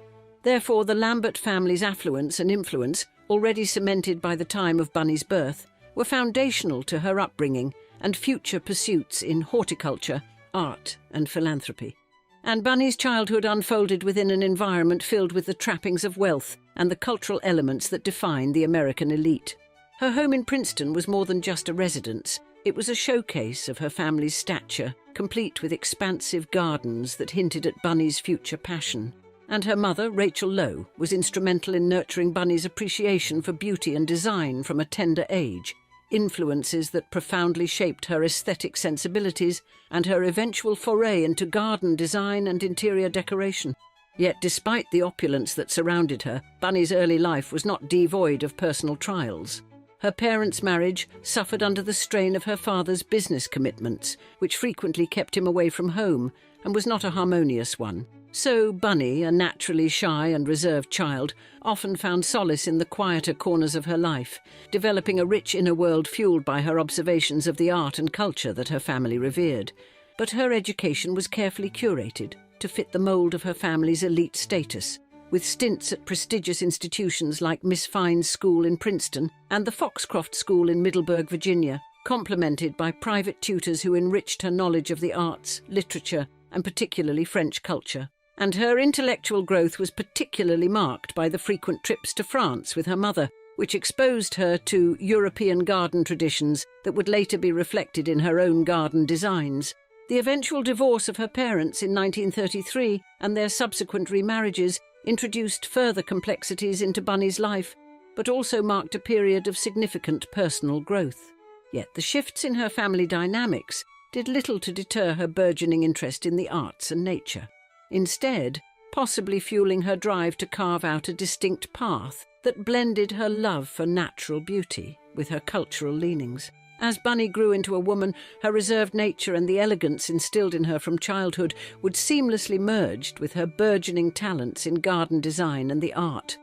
Therefore, the Lambert family's affluence and influence, already cemented by the time of Bunny's birth, were foundational to her upbringing and future pursuits in horticulture, art and philanthropy. And Bunny's childhood unfolded within an environment filled with the trappings of wealth and the cultural elements that define the American elite. Her home in Princeton was more than just a residence. It was a showcase of her family's stature, complete with expansive gardens that hinted at Bunny's future passion. And her mother, Rachel Lowe, was instrumental in nurturing Bunny's appreciation for beauty and design from a tender age, influences that profoundly shaped her aesthetic sensibilities and her eventual foray into garden design and interior decoration. Yet despite the opulence that surrounded her, Bunny's early life was not devoid of personal trials. Her parents' marriage suffered under the strain of her father's business commitments, which frequently kept him away from home, and was not a harmonious one. So Bunny, a naturally shy and reserved child, often found solace in the quieter corners of her life, developing a rich inner world fueled by her observations of the art and culture that her family revered. But her education was carefully curated, to fit the mould of her family's elite status, with stints at prestigious institutions like Miss Fine's School in Princeton and the Foxcroft School in Middleburg, Virginia, complemented by private tutors who enriched her knowledge of the arts, literature, and particularly French culture. And her intellectual growth was particularly marked by the frequent trips to France with her mother, which exposed her to European garden traditions that would later be reflected in her own garden designs. The eventual divorce of her parents in 1933 and their subsequent remarriages introduced further complexities into Bunny's life, but also marked a period of significant personal growth. Yet the shifts in her family dynamics did little to deter her burgeoning interest in the arts and nature. Instead, possibly fueling her drive to carve out a distinct path that blended her love for natural beauty with her cultural leanings. As Bunny grew into a woman, her reserved nature and the elegance instilled in her from childhood would seamlessly merge with her burgeoning talents in garden design and the art.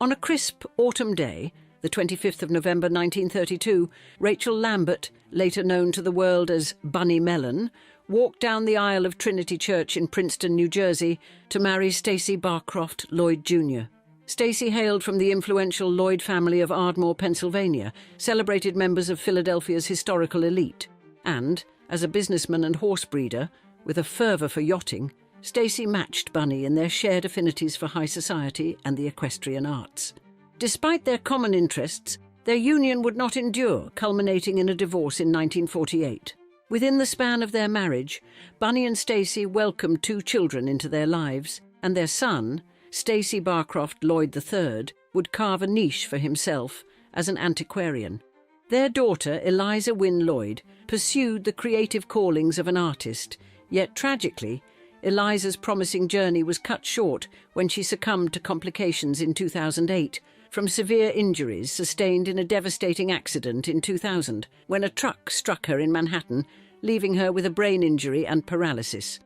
On a crisp autumn day, the 25th of November 1932, Rachel Lambert, later known to the world as Bunny Mellon, walked down the aisle of Trinity Church in Princeton, New Jersey, to marry Stacy Barcroft Lloyd Jr. Stacy hailed from the influential Lloyd family of Ardmore, Pennsylvania, celebrated members of Philadelphia's historical elite. And, as a businessman and horse breeder, with a fervour for yachting, Stacy matched Bunny in their shared affinities for high society and the equestrian arts. Despite their common interests, their union would not endure, culminating in a divorce in 1948. Within the span of their marriage, Bunny and Stacy welcomed 2 children into their lives, and their son, Stacy Barcroft Lloyd III, would carve a niche for himself as an antiquarian. Their daughter, Eliza Wynne Lloyd, pursued the creative callings of an artist, yet tragically, Eliza's promising journey was cut short when she succumbed to complications in 2008 from severe injuries sustained in a devastating accident in 2000 when a truck struck her in Manhattan, leaving her with a brain injury and paralysis.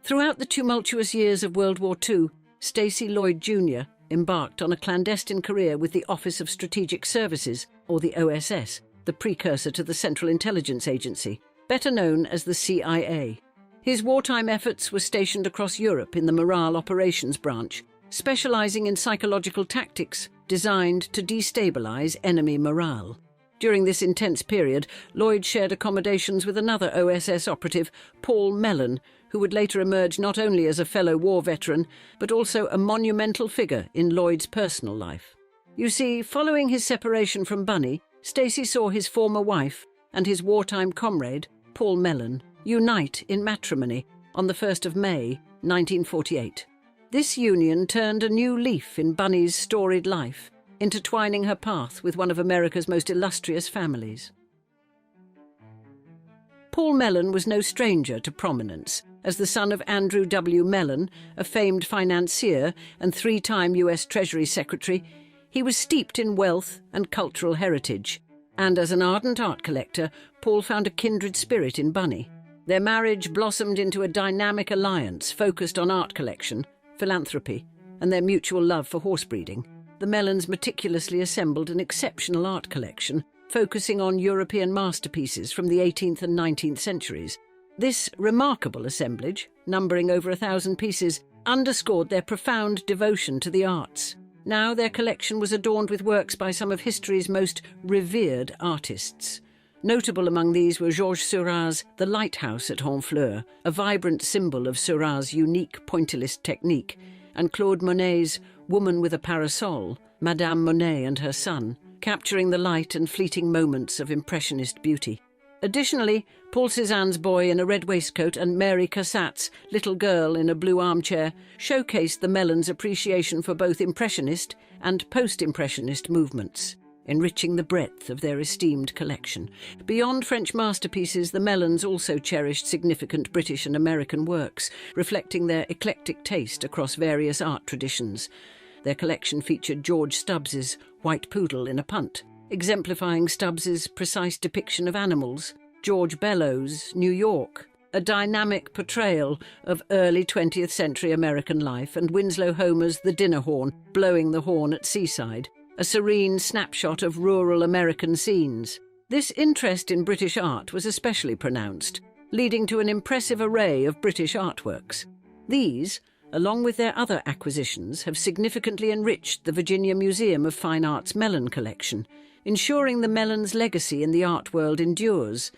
Throughout the tumultuous years of World War II, Stacy Lloyd Jr. embarked on a clandestine career with the Office of Strategic Services, or the OSS, the precursor to the Central Intelligence Agency, better known as the CIA. His wartime efforts were stationed across Europe in the Morale Operations Branch, specializing in psychological tactics designed to destabilize enemy morale. During this intense period, Lloyd shared accommodations with another OSS operative, Paul Mellon, who would later emerge not only as a fellow war veteran, but also a monumental figure in Lloyd's personal life. You see, following his separation from Bunny, Stacy saw his former wife and his wartime comrade, Paul Mellon, unite in matrimony on the 1st of May, 1948. This union turned a new leaf in Bunny's storied life, intertwining her path with one of America's most illustrious families. Paul Mellon was no stranger to prominence. As the son of Andrew W. Mellon, a famed financier and 3-time U.S. Treasury Secretary, he was steeped in wealth and cultural heritage. And as an ardent art collector, Paul found a kindred spirit in Bunny. Their marriage blossomed into a dynamic alliance focused on art collection, philanthropy, and their mutual love for horse breeding. The Mellons meticulously assembled an exceptional art collection, focusing on European masterpieces from the 18th and 19th centuries. This remarkable assemblage, numbering over 1,000 pieces, underscored their profound devotion to the arts. Now their collection was adorned with works by some of history's most revered artists. Notable among these were Georges Seurat's The Lighthouse at Honfleur, a vibrant symbol of Seurat's unique pointillist technique, and Claude Monet's Woman with a Parasol, Madame Monet and Her Son, capturing the light and fleeting moments of impressionist beauty. Additionally, Paul Cézanne's Boy in a Red Waistcoat and Mary Cassatt's Little Girl in a Blue Armchair showcased the Mellons' appreciation for both Impressionist and post-Impressionist movements, enriching the breadth of their esteemed collection. Beyond French masterpieces, the Mellons also cherished significant British and American works, reflecting their eclectic taste across various art traditions. Their collection featured George Stubbs's White Poodle in a Punt, exemplifying Stubbs's precise depiction of animals, George Bellows' New York, a dynamic portrayal of early 20th century American life, and Winslow Homer's The Dinner Horn, blowing the horn at Seaside, a serene snapshot of rural American scenes. This interest in British art was especially pronounced, leading to an impressive array of British artworks. These, along with their other acquisitions, have significantly enriched the Virginia Museum of Fine Arts Mellon collection, ensuring the Mellons' legacy in the art world endures,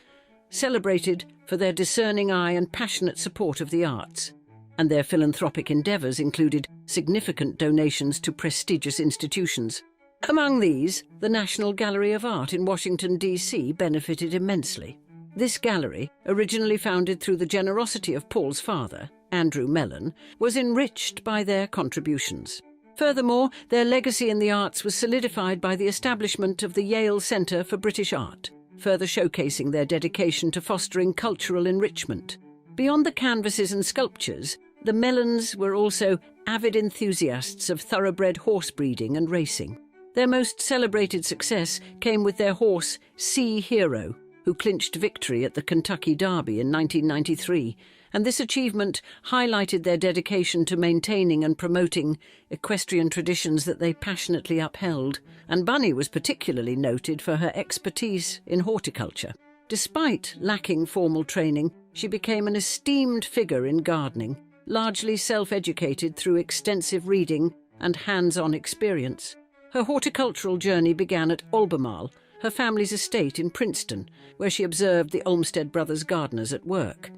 celebrated for their discerning eye and passionate support of the arts. And their philanthropic endeavours included significant donations to prestigious institutions. Among these, the National Gallery of Art in Washington, D.C. benefited immensely. This gallery, originally founded through the generosity of Paul's father, Andrew Mellon, was enriched by their contributions. Furthermore, their legacy in the arts was solidified by the establishment of the Yale Centre for British Art, further showcasing their dedication to fostering cultural enrichment. Beyond the canvases and sculptures, the Mellons were also avid enthusiasts of thoroughbred horse breeding and racing. Their most celebrated success came with their horse, Sea Hero, who clinched victory at the Kentucky Derby in 1993, and this achievement highlighted their dedication to maintaining and promoting equestrian traditions that they passionately upheld. And Bunny was particularly noted for her expertise in horticulture. Despite lacking formal training, she became an esteemed figure in gardening, largely self-educated through extensive reading and hands-on experience. Her horticultural journey began at Albemarle, her family's estate in Princeton, where she observed the Olmsted brothers' gardeners at work.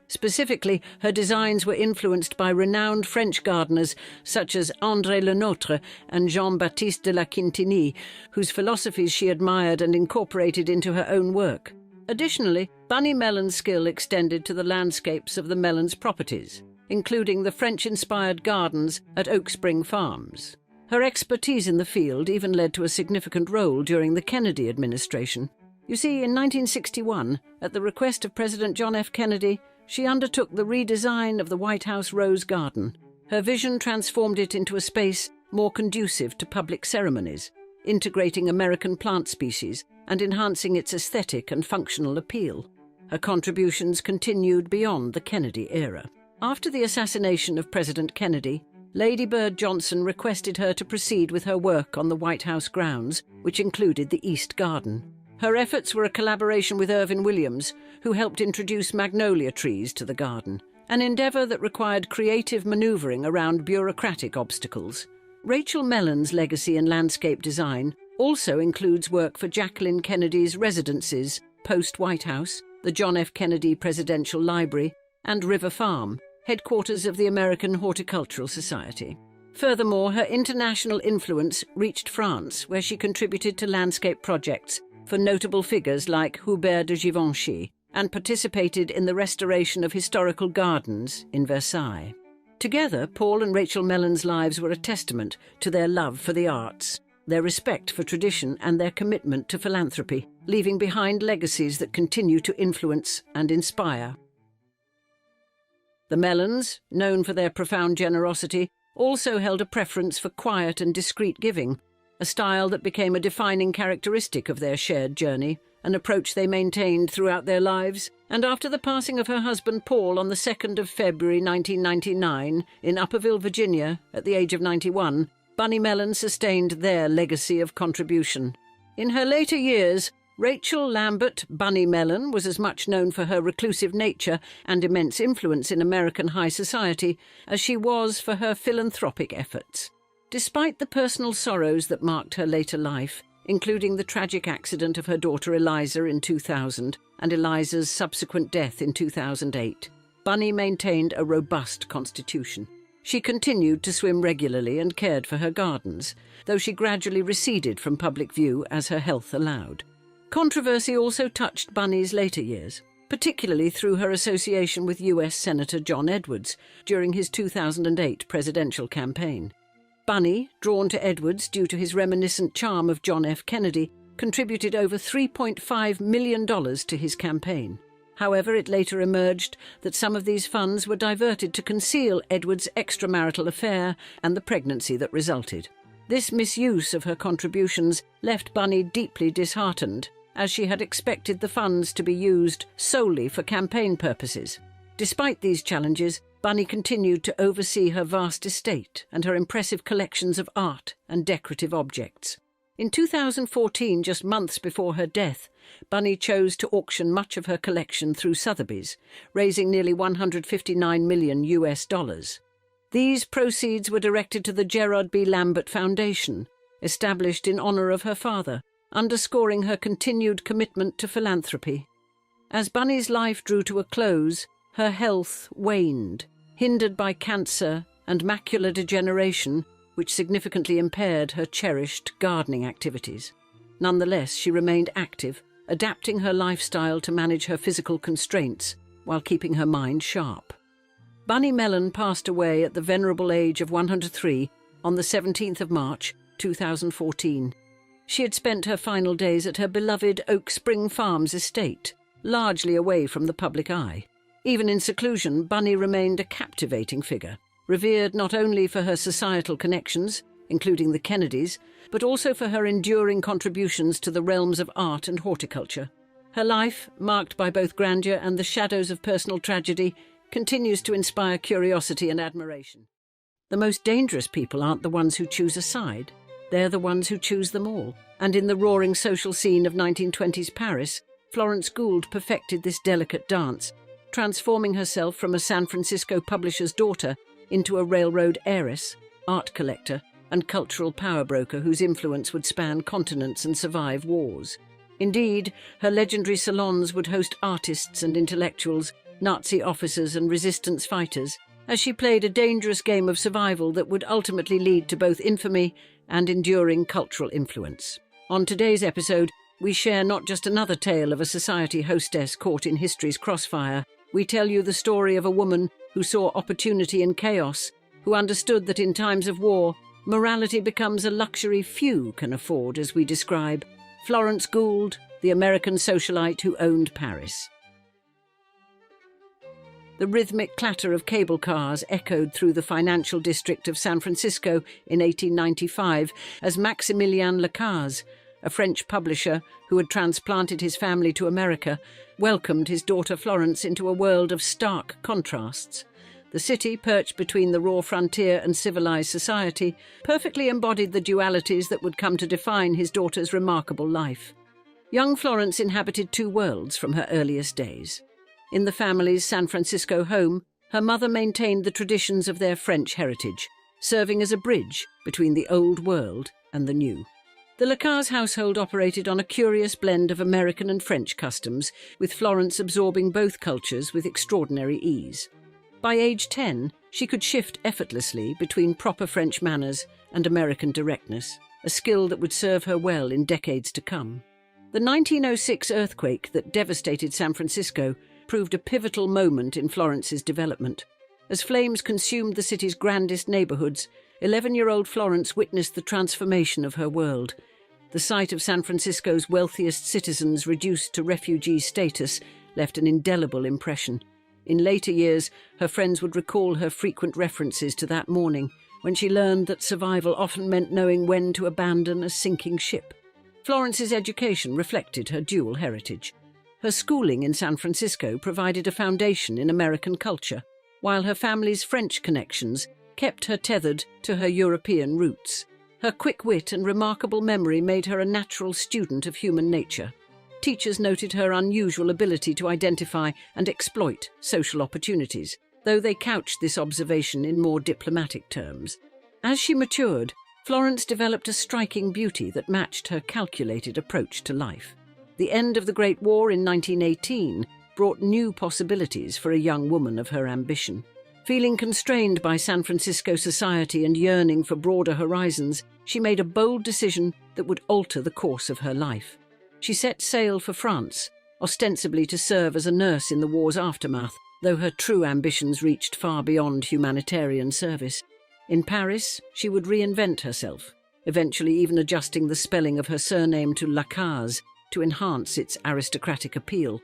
Specifically, her designs were influenced by renowned French gardeners such as André Le Nôtre and Jean-Baptiste de la Quintigny, whose philosophies she admired and incorporated into her own work. Additionally, Bunny Mellon's skill extended to the landscapes of the Mellons' properties, including the French-inspired gardens at Oak Spring Farms. Her expertise in the field even led to a significant role during the Kennedy administration. You see, in 1961, at the request of President John F. Kennedy, she undertook the redesign of the White House Rose Garden. Her vision transformed it into a space more conducive to public ceremonies, integrating American plant species and enhancing its aesthetic and functional appeal. Her contributions continued beyond the Kennedy era. After the assassination of President Kennedy, Lady Bird Johnson requested her to proceed with her work on the White House grounds, which included the East Garden. Her efforts were a collaboration with Irvin Williams, who helped introduce magnolia trees to the garden, an endeavour that required creative manoeuvring around bureaucratic obstacles. Rachel Mellon's legacy in landscape design also includes work for Jacqueline Kennedy's residences, post-White House, the John F. Kennedy Presidential Library, and River Farm, headquarters of the American Horticultural Society. Furthermore, her international influence reached France, where she contributed to landscape projects for notable figures like Hubert de Givenchy, and participated in the restoration of historical gardens in Versailles. Together, Paul and Rachel Mellon's lives were a testament to their love for the arts, their respect for tradition, and their commitment to philanthropy, leaving behind legacies that continue to influence and inspire. The Mellons, known for their profound generosity, also held a preference for quiet and discreet giving, a style that became a defining characteristic of their shared journey, an approach they maintained throughout their lives. And after the passing of her husband Paul on the 2nd of February 1999 in Upperville, Virginia, at the age of 91, Bunny Mellon sustained their legacy of contribution. In her later years, Rachel Lambert Bunny Mellon was as much known for her reclusive nature and immense influence in American high society as she was for her philanthropic efforts. Despite the personal sorrows that marked her later life, including the tragic accident of her daughter Eliza in 2000 and Eliza's subsequent death in 2008, Bunny maintained a robust constitution. She continued to swim regularly and cared for her gardens, though she gradually receded from public view as her health allowed. Controversy also touched Bunny's later years, particularly through her association with US Senator John Edwards during his 2008 presidential campaign. Bunny, drawn to Edwards due to his reminiscent charm of John F. Kennedy, contributed over $3.5 million to his campaign. However, it later emerged that some of these funds were diverted to conceal Edwards' extramarital affair and the pregnancy that resulted. This misuse of her contributions left Bunny deeply disheartened, as she had expected the funds to be used solely for campaign purposes. Despite these challenges, Bunny continued to oversee her vast estate and her impressive collections of art and decorative objects. In 2014, just months before her death, Bunny chose to auction much of her collection through Sotheby's, raising nearly $159 million US. These proceeds were directed to the Gerard B. Lambert Foundation, established in honour of her father, underscoring her continued commitment to philanthropy. As Bunny's life drew to a close, her health waned, hindered by cancer and macular degeneration, which significantly impaired her cherished gardening activities. Nonetheless, she remained active, adapting her lifestyle to manage her physical constraints while keeping her mind sharp. Bunny Mellon passed away at the venerable age of 103 on the 17th of March, 2014. She had spent her final days at her beloved Oak Spring Farms estate, largely away from the public eye. Even in seclusion, Bunny remained a captivating figure, revered not only for her societal connections, including the Kennedys, but also for her enduring contributions to the realms of art and horticulture. Her life, marked by both grandeur and the shadows of personal tragedy, continues to inspire curiosity and admiration. The most dangerous people aren't the ones who choose a side. They're the ones who choose them all. And in the roaring social scene of 1920s Paris, Florence Gould perfected this delicate dance, transforming herself from a San Francisco publisher's daughter into a railroad heiress, art collector, and cultural power broker whose influence would span continents and survive wars. Indeed, her legendary salons would host artists and intellectuals, Nazi officers and resistance fighters, as she played a dangerous game of survival that would ultimately lead to both infamy and enduring cultural influence. On today's episode, we share not just another tale of a society hostess caught in history's crossfire. We tell you the story of a woman who saw opportunity in chaos, who understood that in times of war, morality becomes a luxury few can afford, as we describe Florence Gould, the American socialite who owned Paris. The rhythmic clatter of cable cars echoed through the financial district of San Francisco in 1895 as Maximilien Lacaze, a French publisher who had transplanted his family to America, welcomed his daughter Florence into a world of stark contrasts. The city, perched between the raw frontier and civilized society, perfectly embodied the dualities that would come to define his daughter's remarkable life. Young Florence inhabited two worlds from her earliest days. In the family's San Francisco home, her mother maintained the traditions of their French heritage, serving as a bridge between the old world and the new. The Lacaze household operated on a curious blend of American and French customs, with Florence absorbing both cultures with extraordinary ease. By age 10, she could shift effortlessly between proper French manners and American directness, a skill that would serve her well in decades to come. The 1906 earthquake that devastated San Francisco proved a pivotal moment in Florence's development. As flames consumed the city's grandest neighborhoods, 11-year-old Florence witnessed the transformation of her world. The sight of San Francisco's wealthiest citizens reduced to refugee status left an indelible impression. In later years, her friends would recall her frequent references to that morning, when she learned that survival often meant knowing when to abandon a sinking ship. Florence's education reflected her dual heritage. Her schooling in San Francisco provided a foundation in American culture, while her family's French connections kept her tethered to her European roots. Her quick wit and remarkable memory made her a natural student of human nature. Teachers noted her unusual ability to identify and exploit social opportunities, though they couched this observation in more diplomatic terms. As she matured, Florence developed a striking beauty that matched her calculated approach to life. The end of the Great War in 1918 brought new possibilities for a young woman of her ambition. Feeling constrained by San Francisco society and yearning for broader horizons, she made a bold decision that would alter the course of her life. She set sail for France, ostensibly to serve as a nurse in the war's aftermath, though her true ambitions reached far beyond humanitarian service. In Paris, she would reinvent herself, eventually even adjusting the spelling of her surname to Lacaze to enhance its aristocratic appeal.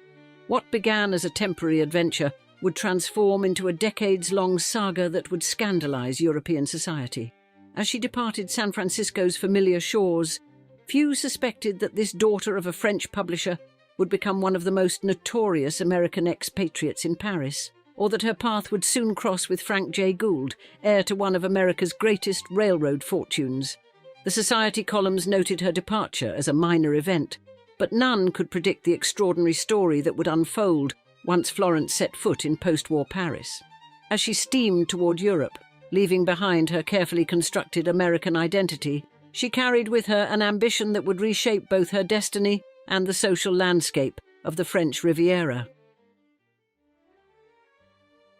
What began as a temporary adventure would transform into a decades-long saga that would scandalize European society. As she departed San Francisco's familiar shores, few suspected that this daughter of a French publisher would become one of the most notorious American expatriates in Paris, or that her path would soon cross with Frank J. Gould, heir to one of America's greatest railroad fortunes. The society columns noted her departure as a minor event, but none could predict the extraordinary story that would unfold once Florence set foot in post-war Paris. As she steamed toward Europe, leaving behind her carefully constructed American identity, she carried with her an ambition that would reshape both her destiny and the social landscape of the French Riviera.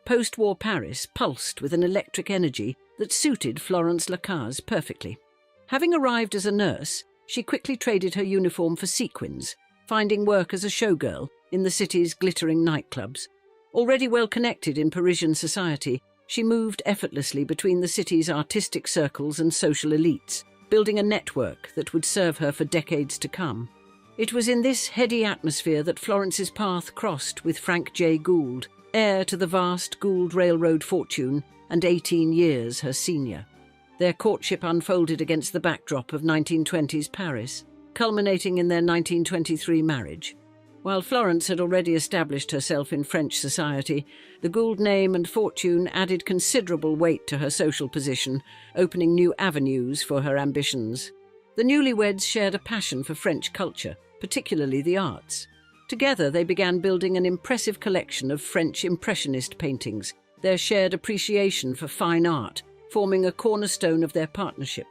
Post-war Paris pulsed with an electric energy that suited Florence Lacaze perfectly. Having arrived as a nurse, she quickly traded her uniform for sequins, finding work as a showgirl in the city's glittering nightclubs. Already well connected in Parisian society, she moved effortlessly between the city's artistic circles and social elites, building a network that would serve her for decades to come. It was in this heady atmosphere that Florence's path crossed with Frank J. Gould, heir to the vast Gould Railroad fortune and 18 years her senior. Their courtship unfolded against the backdrop of 1920s Paris, culminating in their 1923 marriage. While Florence had already established herself in French society, the Gould name and fortune added considerable weight to her social position, opening new avenues for her ambitions. The newlyweds shared a passion for French culture, particularly the arts. Together they began building an impressive collection of French Impressionist paintings, their shared appreciation for fine art forming a cornerstone of their partnership.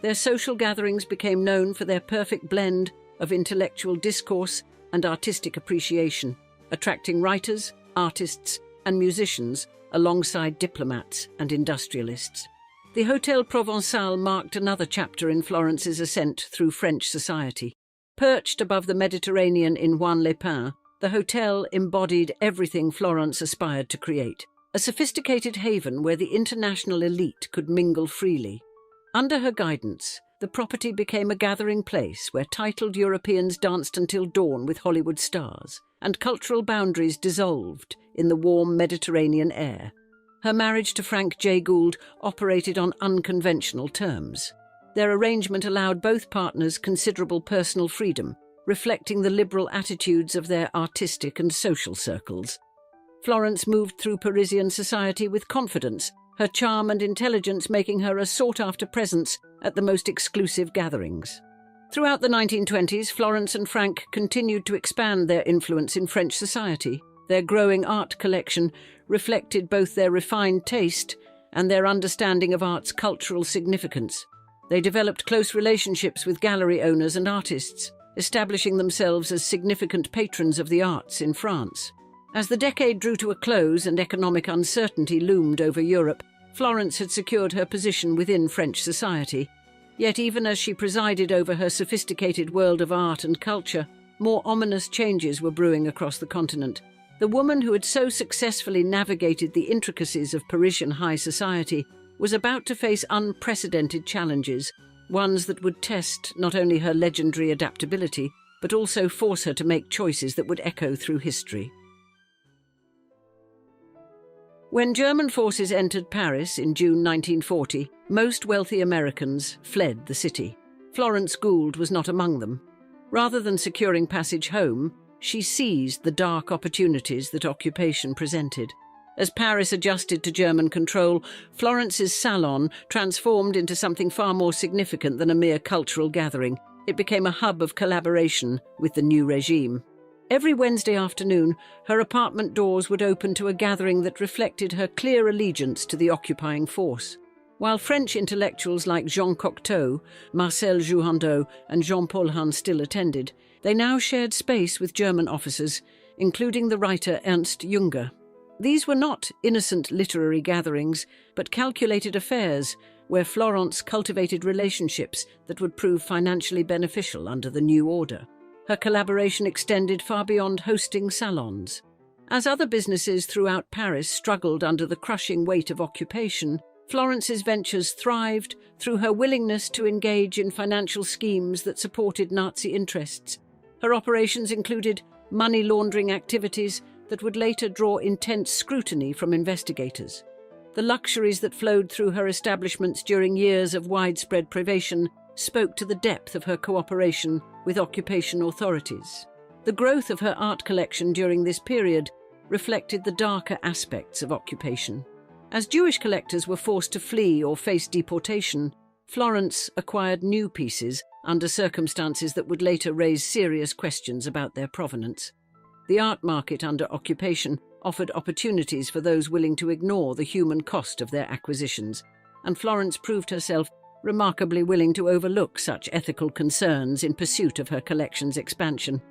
Their social gatherings became known for their perfect blend of intellectual discourse and artistic appreciation, attracting writers, artists, and musicians alongside diplomats and industrialists. The Hôtel Provençal marked another chapter in Florence's ascent through French society. Perched above the Mediterranean in Juan-les-Pins, the hotel embodied everything Florence aspired to create, a sophisticated haven where the international elite could mingle freely. Under her guidance, the property became a gathering place where titled Europeans danced until dawn with Hollywood stars, and cultural boundaries dissolved in the warm Mediterranean air. Her marriage to Frank J. Gould operated on unconventional terms. Their arrangement allowed both partners considerable personal freedom, reflecting the liberal attitudes of their artistic and social circles. Florence moved through Parisian society with confidence, her charm and intelligence making her a sought-after presence at the most exclusive gatherings. Throughout the 1920s, Florence and Frank continued to expand their influence in French society. Their growing art collection reflected both their refined taste and their understanding of art's cultural significance. They developed close relationships with gallery owners and artists, establishing themselves as significant patrons of the arts in France. As the decade drew to a close and economic uncertainty loomed over Europe, Florence had secured her position within French society. Yet even as she presided over her sophisticated world of art and culture, more ominous changes were brewing across the continent. The woman who had so successfully navigated the intricacies of Parisian high society was about to face unprecedented challenges, ones that would test not only her legendary adaptability, but also force her to make choices that would echo through history. When German forces entered Paris in June 1940, most wealthy Americans fled the city. Florence Gould was not among them. Rather than securing passage home, she seized the dark opportunities that occupation presented. As Paris adjusted to German control, Florence's salon transformed into something far more significant than a mere cultural gathering. It became a hub of collaboration with the new regime. Every Wednesday afternoon, her apartment doors would open to a gathering that reflected her clear allegiance to the occupying force. While French intellectuals like Jean Cocteau, Marcel Jouhandeau, and Jean-Paul Hun still attended, they now shared space with German officers, including the writer Ernst Junger. These were not innocent literary gatherings, but calculated affairs where Florence cultivated relationships that would prove financially beneficial under the new order. Her collaboration extended far beyond hosting salons. As other businesses throughout Paris struggled under the crushing weight of occupation, Florence's ventures thrived through her willingness to engage in financial schemes that supported Nazi interests. Her operations included money laundering activities that would later draw intense scrutiny from investigators. The luxuries that flowed through her establishments during years of widespread privation spoke to the depth of her cooperation with occupation authorities. The growth of her art collection during this period reflected the darker aspects of occupation. As Jewish collectors were forced to flee or face deportation, Florence acquired new pieces under circumstances that would later raise serious questions about their provenance. The art market under occupation offered opportunities for those willing to ignore the human cost of their acquisitions, and Florence proved herself remarkably willing to overlook such ethical concerns in pursuit of her collection's expansion.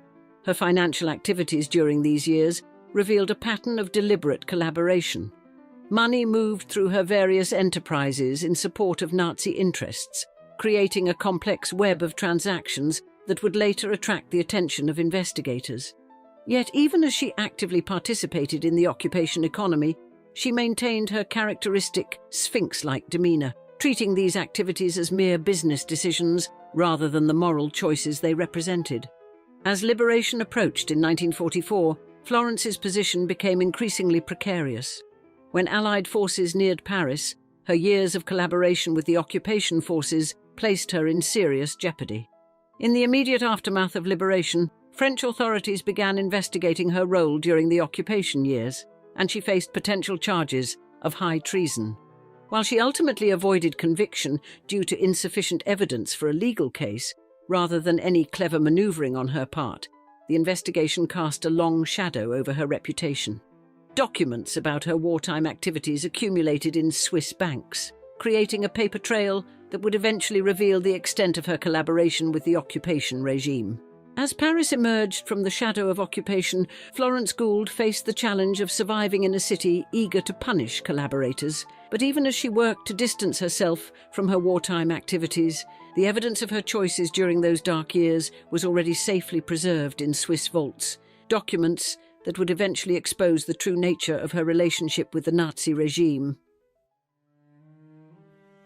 Her financial activities during these years revealed a pattern of deliberate collaboration. Money moved through her various enterprises in support of Nazi interests, creating a complex web of transactions that would later attract the attention of investigators. Yet even as she actively participated in the occupation economy, she maintained her characteristic Sphinx-like demeanor, treating these activities as mere business decisions rather than the moral choices they represented. As liberation approached in 1944, Florence's position became increasingly precarious. When Allied forces neared Paris, her years of collaboration with the occupation forces placed her in serious jeopardy. In the immediate aftermath of liberation, French authorities began investigating her role during the occupation years, and she faced potential charges of high treason. While she ultimately avoided conviction due to insufficient evidence for a legal case, rather than any clever maneuvering on her part, the investigation cast a long shadow over her reputation. Documents about her wartime activities accumulated in Swiss banks, creating a paper trail that would eventually reveal the extent of her collaboration with the occupation regime. As Paris emerged from the shadow of occupation, Florence Gould faced the challenge of surviving in a city eager to punish collaborators. But even as she worked to distance herself from her wartime activities, the evidence of her choices during those dark years was already safely preserved in Swiss vaults, documents that would eventually expose the true nature of her relationship with the Nazi regime.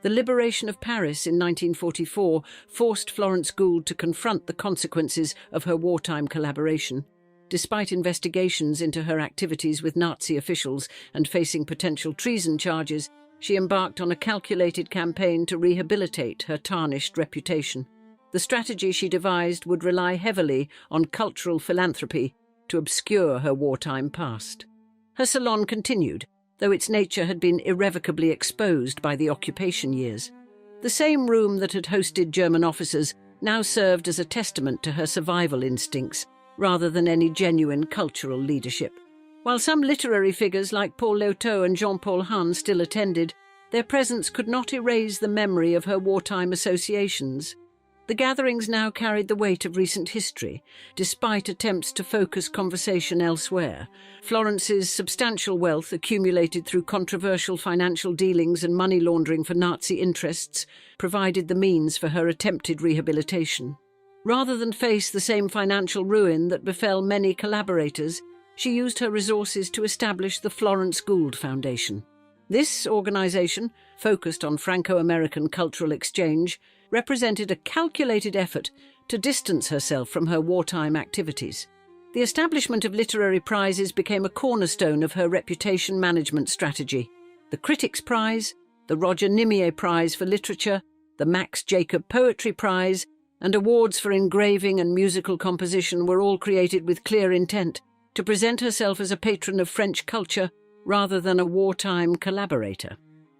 The liberation of Paris in 1944 forced Florence Gould to confront the consequences of her wartime collaboration. Despite investigations into her activities with Nazi officials and facing potential treason charges, she embarked on a calculated campaign to rehabilitate her tarnished reputation. The strategy she devised would rely heavily on cultural philanthropy to obscure her wartime past. Her salon continued, though its nature had been irrevocably exposed by the occupation years. The same room that had hosted German officers now served as a testament to her survival instincts, rather than any genuine cultural leadership. While some literary figures like Paul Léotot and Jean-Paul Hahn still attended, their presence could not erase the memory of her wartime associations. The gatherings now carried the weight of recent history, despite attempts to focus conversation elsewhere. Florence's substantial wealth, accumulated through controversial financial dealings and money laundering for Nazi interests, provided the means for her attempted rehabilitation. Rather than face the same financial ruin that befell many collaborators, she used her resources to establish the Florence Gould Foundation. This organization, focused on Franco-American cultural exchange, represented a calculated effort to distance herself from her wartime activities. The establishment of literary prizes became a cornerstone of her reputation management strategy. The Critics' Prize, the Roger Nimier Prize for Literature, the Max Jacob Poetry Prize, and awards for engraving and musical composition were all created with clear intent to present herself as a patron of French culture rather than a wartime collaborator.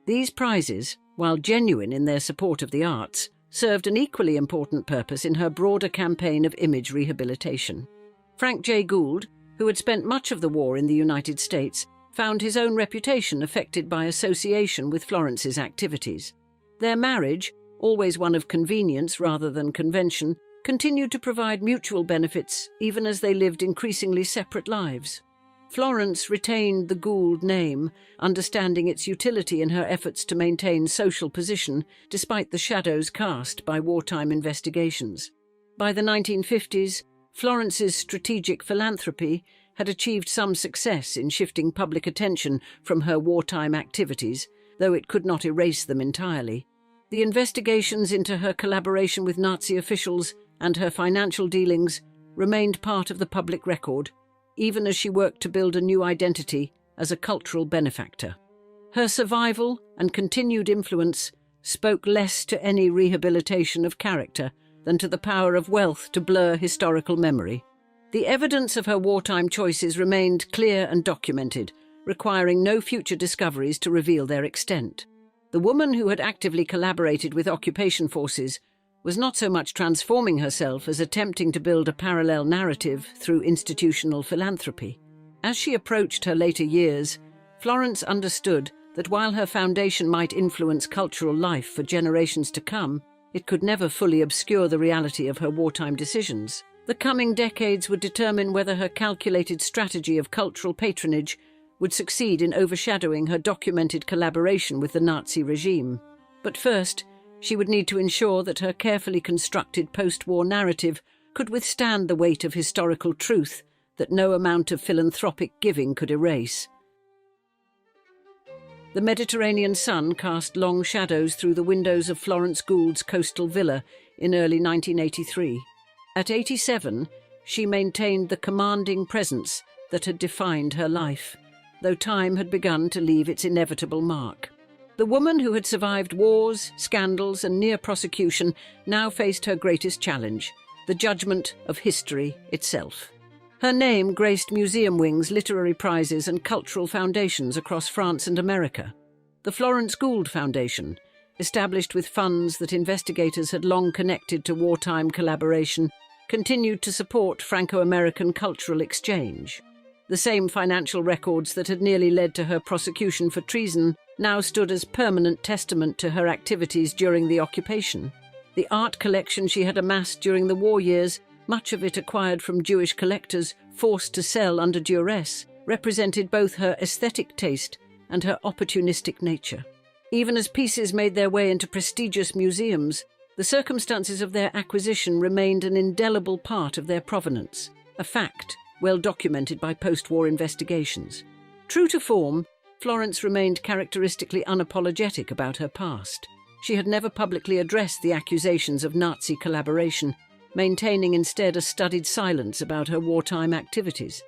These prizes, while genuine in their support of the arts, served an equally important purpose in her broader campaign of image rehabilitation. Frank J. Gould, who had spent much of the war in the United States, found his own reputation affected by association with Florence's activities. Their marriage, always one of convenience rather than convention, continued to provide mutual benefits even as they lived increasingly separate lives. Florence retained the Gould name, understanding its utility in her efforts to maintain social position despite the shadows cast by wartime investigations. By the 1950s, Florence's strategic philanthropy had achieved some success in shifting public attention from her wartime activities, though it could not erase them entirely. The investigations into her collaboration with Nazi officials and her financial dealings remained part of the public record, even as she worked to build a new identity as a cultural benefactor. Her survival and continued influence spoke less to any rehabilitation of character than to the power of wealth to blur historical memory. The evidence of her wartime choices remained clear and documented, requiring no future discoveries to reveal their extent. The woman who had actively collaborated with occupation forces was not so much transforming herself as attempting to build a parallel narrative through institutional philanthropy. As she approached her later years, Florence understood that while her foundation might influence cultural life for generations to come, it could never fully obscure the reality of her wartime decisions. The coming decades would determine whether her calculated strategy of cultural patronage would succeed in overshadowing her documented collaboration with the Nazi regime. But first, she would need to ensure that her carefully constructed post-war narrative could withstand the weight of historical truth that no amount of philanthropic giving could erase. The Mediterranean sun cast long shadows through the windows of Florence Gould's coastal villa in early 1983. At 87, she maintained the commanding presence that had defined her life, though time had begun to leave its inevitable mark. The woman who had survived wars, scandals, and near prosecution now faced her greatest challenge, the judgment of history itself. Her name graced museum wings, literary prizes, and cultural foundations across France and America. The Florence Gould Foundation, established with funds that investigators had long connected to wartime collaboration, continued to support Franco-American cultural exchange. The same financial records that had nearly led to her prosecution for treason now stood as permanent testament to her activities during the occupation. The art collection she had amassed during the war years, much of it acquired from Jewish collectors forced to sell under duress, represented both her aesthetic taste and her opportunistic nature. Even as pieces made their way into prestigious museums, the circumstances of their acquisition remained an indelible part of their provenance, a fact well documented by post-war investigations. True to form, Florence remained characteristically unapologetic about her past. She had never publicly addressed the accusations of Nazi collaboration, maintaining instead a studied silence about her wartime activities.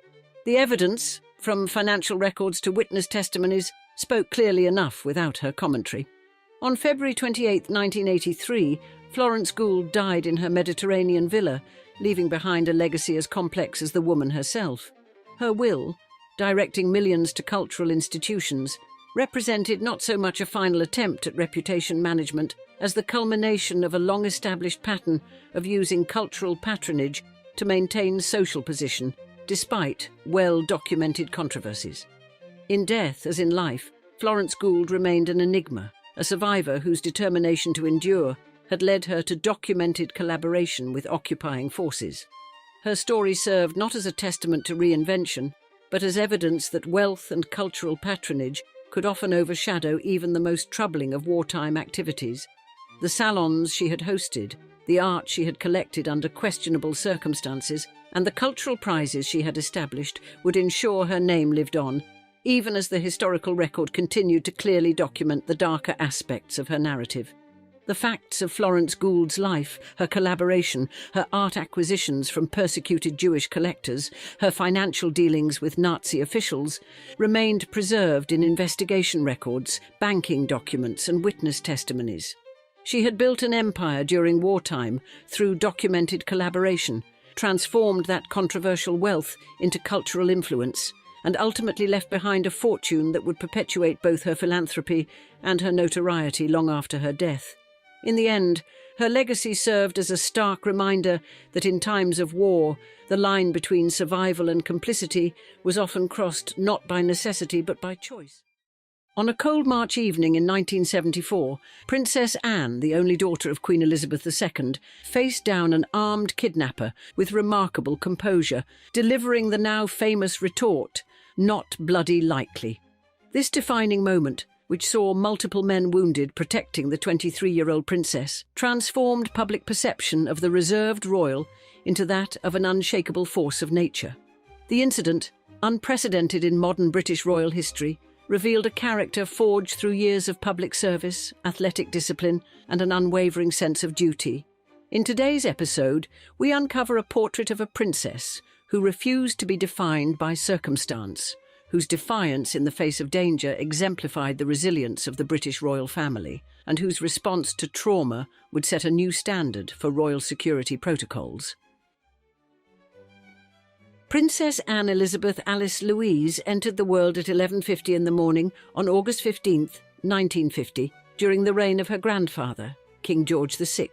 The evidence, from financial records to witness testimonies, spoke clearly enough without her commentary. On February 28, 1983, Florence Gould died in her Mediterranean villa, leaving behind a legacy as complex as the woman herself. Her will, directing millions to cultural institutions, represented not so much a final attempt at reputation management as the culmination of a long-established pattern of using cultural patronage to maintain social position, despite well-documented controversies. In death, as in life, Florence Gould remained an enigma, a survivor whose determination to endure had led her to documented collaboration with occupying forces. Her story served not as a testament to reinvention, but as evidence that wealth and cultural patronage could often overshadow even the most troubling of wartime activities. The salons she had hosted, the art she had collected under questionable circumstances, and the cultural prizes she had established would ensure her name lived on, even as the historical record continued to clearly document the darker aspects of her narrative. The facts of Florence Gould's life, her collaboration, her art acquisitions from persecuted Jewish collectors, her financial dealings with Nazi officials, remained preserved in investigation records, banking documents, and witness testimonies. She had built an empire during wartime through documented collaboration, transformed that controversial wealth into cultural influence, and ultimately left behind a fortune that would perpetuate both her philanthropy and her notoriety long after her death. In the end, her legacy served as a stark reminder that in times of war, the line between survival and complicity was often crossed not by necessity but by choice. On a cold March evening in 1974, Princess Anne, the only daughter of Queen Elizabeth II, faced down an armed kidnapper with remarkable composure, delivering the now famous retort, "Not bloody likely." This defining moment, which saw multiple men wounded protecting the 23-year-old princess, transformed public perception of the reserved royal into that of an unshakable force of nature. The incident, unprecedented in modern British royal history, revealed a character forged through years of public service, athletic discipline, and an unwavering sense of duty. In today's episode, we uncover a portrait of a princess who refused to be defined by circumstance, whose defiance in the face of danger exemplified the resilience of the British royal family, and whose response to trauma would set a new standard for royal security protocols. Princess Anne Elizabeth Alice Louise entered the world at 11:50 in the morning on August 15, 1950, during the reign of her grandfather, King George VI.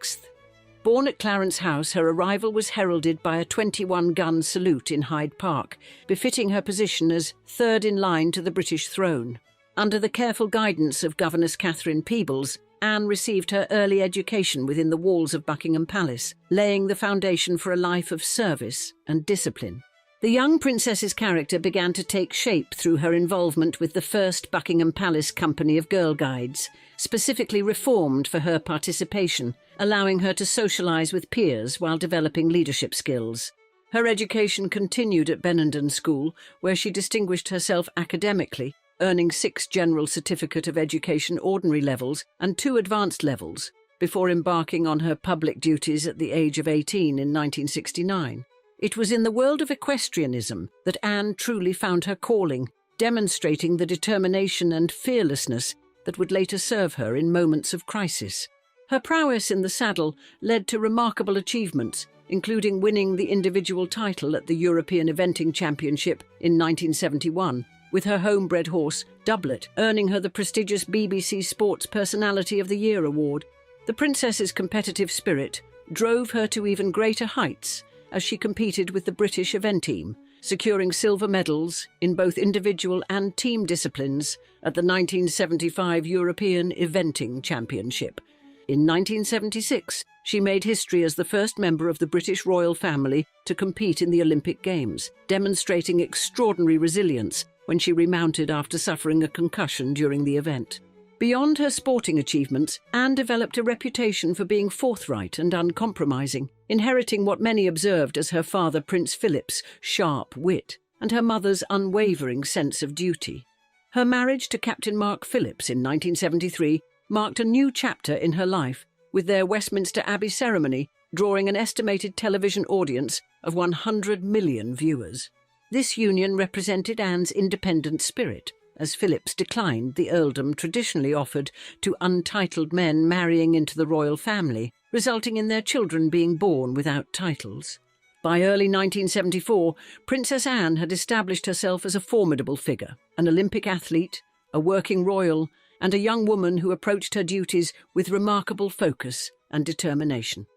Born at Clarence House, her arrival was heralded by a 21-gun salute in Hyde Park, befitting her position as third in line to the British throne. Under the careful guidance of Governess Catherine Peebles, Anne received her early education within the walls of Buckingham Palace, laying the foundation for a life of service and discipline. The young princess's character began to take shape through her involvement with the first Buckingham Palace Company of Girl Guides, specifically reformed for her participation, allowing her to socialise with peers while developing leadership skills. Her education continued at Benenden School, where she distinguished herself academically, earning 6 General Certificate of Education ordinary levels and 2 advanced levels, before embarking on her public duties at the age of 18 in 1969. It was in the world of equestrianism that Anne truly found her calling, demonstrating the determination and fearlessness that would later serve her in moments of crisis. Her prowess in the saddle led to remarkable achievements, including winning the individual title at the European Eventing Championship in 1971, with her homebred horse, Doublet, earning her the prestigious BBC Sports Personality of the Year award. The princess's competitive spirit drove her to even greater heights as she competed with the British event team, securing silver medals in both individual and team disciplines at the 1975 European Eventing Championship. In 1976, she made history as the first member of the British royal family to compete in the Olympic Games, demonstrating extraordinary resilience when she remounted after suffering a concussion during the event. Beyond her sporting achievements, Anne developed a reputation for being forthright and uncompromising, inheriting what many observed as her father Prince Philip's sharp wit and her mother's unwavering sense of duty. Her marriage to Captain Mark Phillips in 1973 marked a new chapter in her life, with their Westminster Abbey ceremony drawing an estimated television audience of 100 million viewers. This union represented Anne's independent spirit, as Phillips declined the earldom traditionally offered to untitled men marrying into the royal family, resulting in their children being born without titles. By early 1974, Princess Anne had established herself as a formidable figure, an Olympic athlete, a working royal, and a young woman who approached her duties with remarkable focus and determination.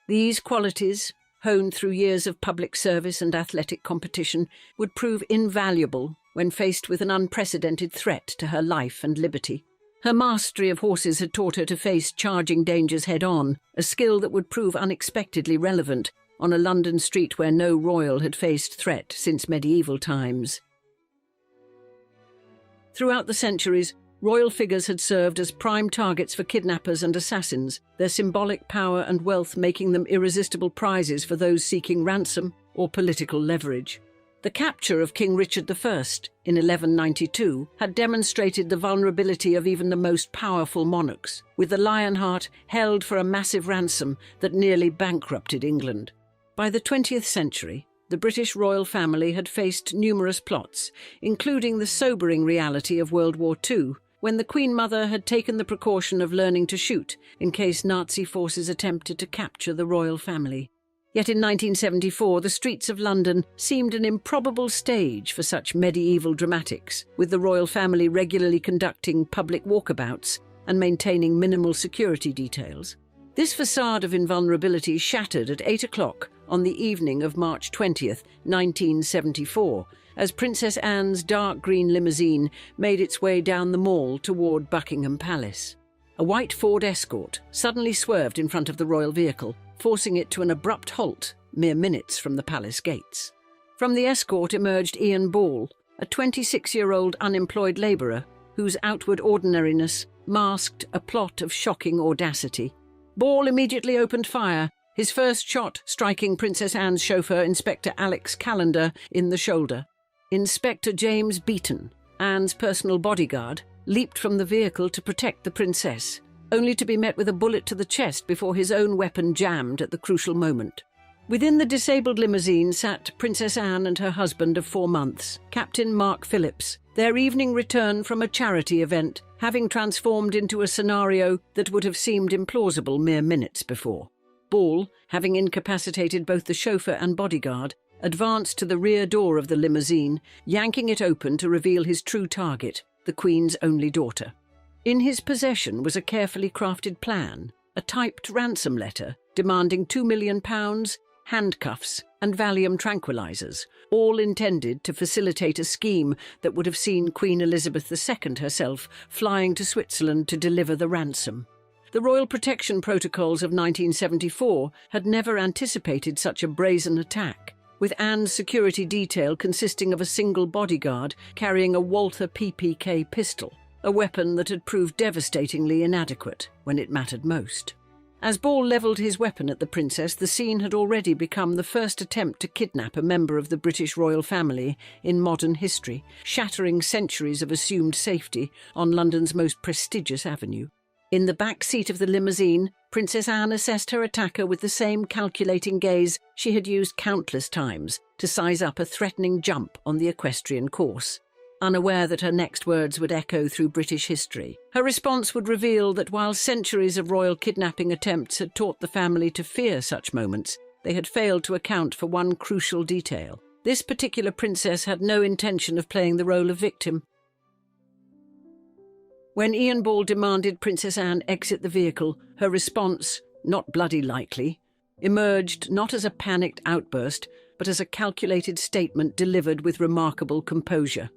These qualities, honed through years of public service and athletic competition, would prove invaluable when faced with an unprecedented threat to her life and liberty. Her mastery of horses had taught her to face charging dangers head-on, a skill that would prove unexpectedly relevant on a London street where no royal had faced threat since medieval times. Throughout the centuries, royal figures had served as prime targets for kidnappers and assassins, their symbolic power and wealth making them irresistible prizes for those seeking ransom or political leverage. The capture of King Richard I in 1192 had demonstrated the vulnerability of even the most powerful monarchs, with the Lionheart held for a massive ransom that nearly bankrupted England. By the 20th century, the British royal family had faced numerous plots, including the sobering reality of World War II, when the Queen Mother had taken the precaution of learning to shoot in case Nazi forces attempted to capture the royal family. Yet in 1974, the streets of London seemed an improbable stage for such medieval dramatics, with the royal family regularly conducting public walkabouts and maintaining minimal security details. This facade of invulnerability shattered at 8 o'clock on the evening of March 20th, 1974, as Princess Anne's dark green limousine made its way down the Mall toward Buckingham Palace. A white Ford Escort suddenly swerved in front of the royal vehicle, forcing it to an abrupt halt mere minutes from the palace gates. From the escort emerged Ian Ball, a 26-year-old unemployed labourer whose outward ordinariness masked a plot of shocking audacity. Ball immediately opened fire, his first shot striking Princess Anne's chauffeur, Inspector Alex Callender, in the shoulder. Inspector James Beaton, Anne's personal bodyguard, leaped from the vehicle to protect the princess, only to be met with a bullet to the chest before his own weapon jammed at the crucial moment. Within the disabled limousine sat Princess Anne and her husband of 4 months, Captain Mark Phillips, their evening return from a charity event, having transformed into a scenario that would have seemed implausible mere minutes before. Ball, having incapacitated both the chauffeur and bodyguard, advanced to the rear door of the limousine, yanking it open to reveal his true target, the Queen's only daughter. In his possession was a carefully crafted plan, a typed ransom letter demanding £2 million, handcuffs and Valium tranquilizers, all intended to facilitate a scheme that would have seen Queen Elizabeth II herself flying to Switzerland to deliver the ransom. The Royal Protection Protocols of 1974 had never anticipated such a brazen attack, with Anne's security detail consisting of a single bodyguard carrying a Walther PPK pistol, a weapon that had proved devastatingly inadequate when it mattered most. As Ball levelled his weapon at the princess, the scene had already become the first attempt to kidnap a member of the British royal family in modern history, shattering centuries of assumed safety on London's most prestigious avenue. In the back seat of the limousine, Princess Anne assessed her attacker with the same calculating gaze she had used countless times to size up a threatening jump on the equestrian course. Unaware that her next words would echo through British history, her response would reveal that while centuries of royal kidnapping attempts had taught the family to fear such moments, they had failed to account for one crucial detail. This particular princess had no intention of playing the role of victim. When Ian Ball demanded Princess Anne exit the vehicle, her response, not bloody likely, emerged not as a panicked outburst, but as a calculated statement delivered with remarkable composure.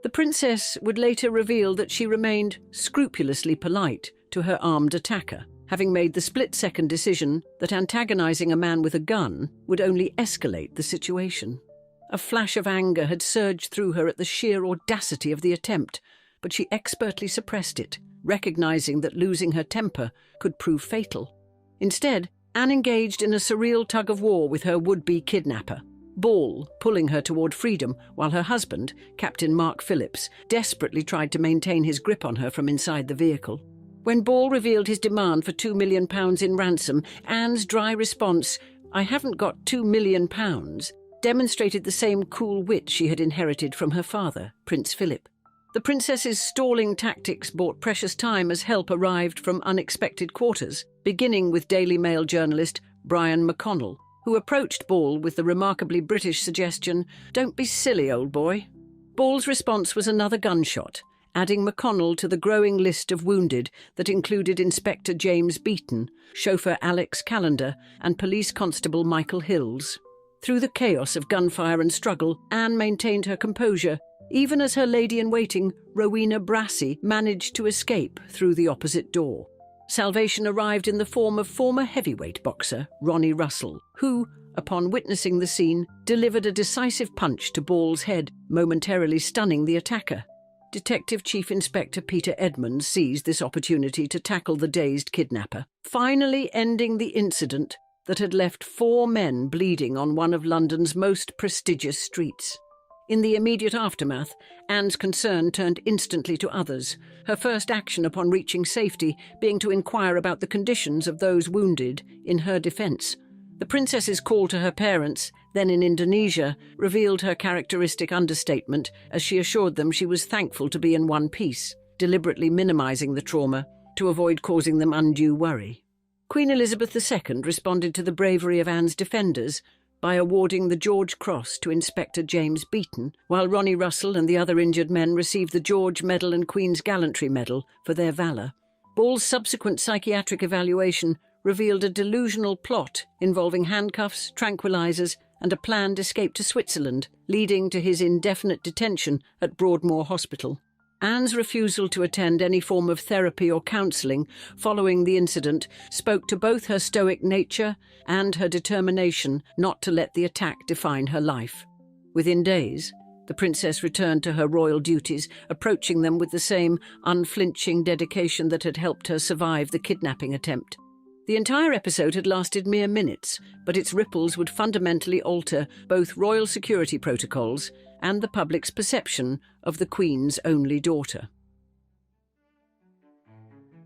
The princess would later reveal that she remained scrupulously polite to her armed attacker, having made the split-second decision that antagonizing a man with a gun would only escalate the situation. A flash of anger had surged through her at the sheer audacity of the attempt, but she expertly suppressed it, recognizing that losing her temper could prove fatal. Instead, Anne engaged in a surreal tug-of-war with her would-be kidnapper, Ball pulling her toward freedom, while her husband, Captain Mark Phillips, desperately tried to maintain his grip on her from inside the vehicle. When Ball revealed his demand for £2 million in ransom, Anne's dry response, "I haven't got £2 million," demonstrated the same cool wit she had inherited from her father, Prince Philip. The princess's stalling tactics bought precious time as help arrived from unexpected quarters, beginning with Daily Mail journalist Brian McConnell, who approached Ball with the remarkably British suggestion, "Don't be silly, old boy." Ball's response was another gunshot, adding McConnell to the growing list of wounded that included Inspector James Beaton, chauffeur Alex Callender, and Police Constable Michael Hills. Through the chaos of gunfire and struggle, Anne maintained her composure, even as her lady-in-waiting, Rowena Brassey, managed to escape through the opposite door. Salvation arrived in the form of former heavyweight boxer Ronnie Russell, who, upon witnessing the scene, delivered a decisive punch to Ball's head, momentarily stunning the attacker. Detective Chief Inspector Peter Edmonds seized this opportunity to tackle the dazed kidnapper, finally ending the incident that had left 4 men bleeding on one of London's most prestigious streets. In the immediate aftermath, Anne's concern turned instantly to others, her first action upon reaching safety being to inquire about the conditions of those wounded in her defence. The princess's call to her parents, then in Indonesia, revealed her characteristic understatement as she assured them she was thankful to be in one piece, deliberately minimising the trauma to avoid causing them undue worry. Queen Elizabeth II responded to the bravery of Anne's defenders by awarding the George Cross to Inspector James Beaton, while Ronnie Russell and the other injured men received the George Medal and Queen's Gallantry Medal for their valour. Ball's subsequent psychiatric evaluation revealed a delusional plot involving handcuffs, tranquilizers, and a planned escape to Switzerland, leading to his indefinite detention at Broadmoor Hospital. Anne's refusal to attend any form of therapy or counselling following the incident spoke to both her stoic nature and her determination not to let the attack define her life. Within days, the princess returned to her royal duties, approaching them with the same unflinching dedication that had helped her survive the kidnapping attempt. The entire episode had lasted mere minutes, but its ripples would fundamentally alter both royal security protocols and the public's perception of the Queen's only daughter.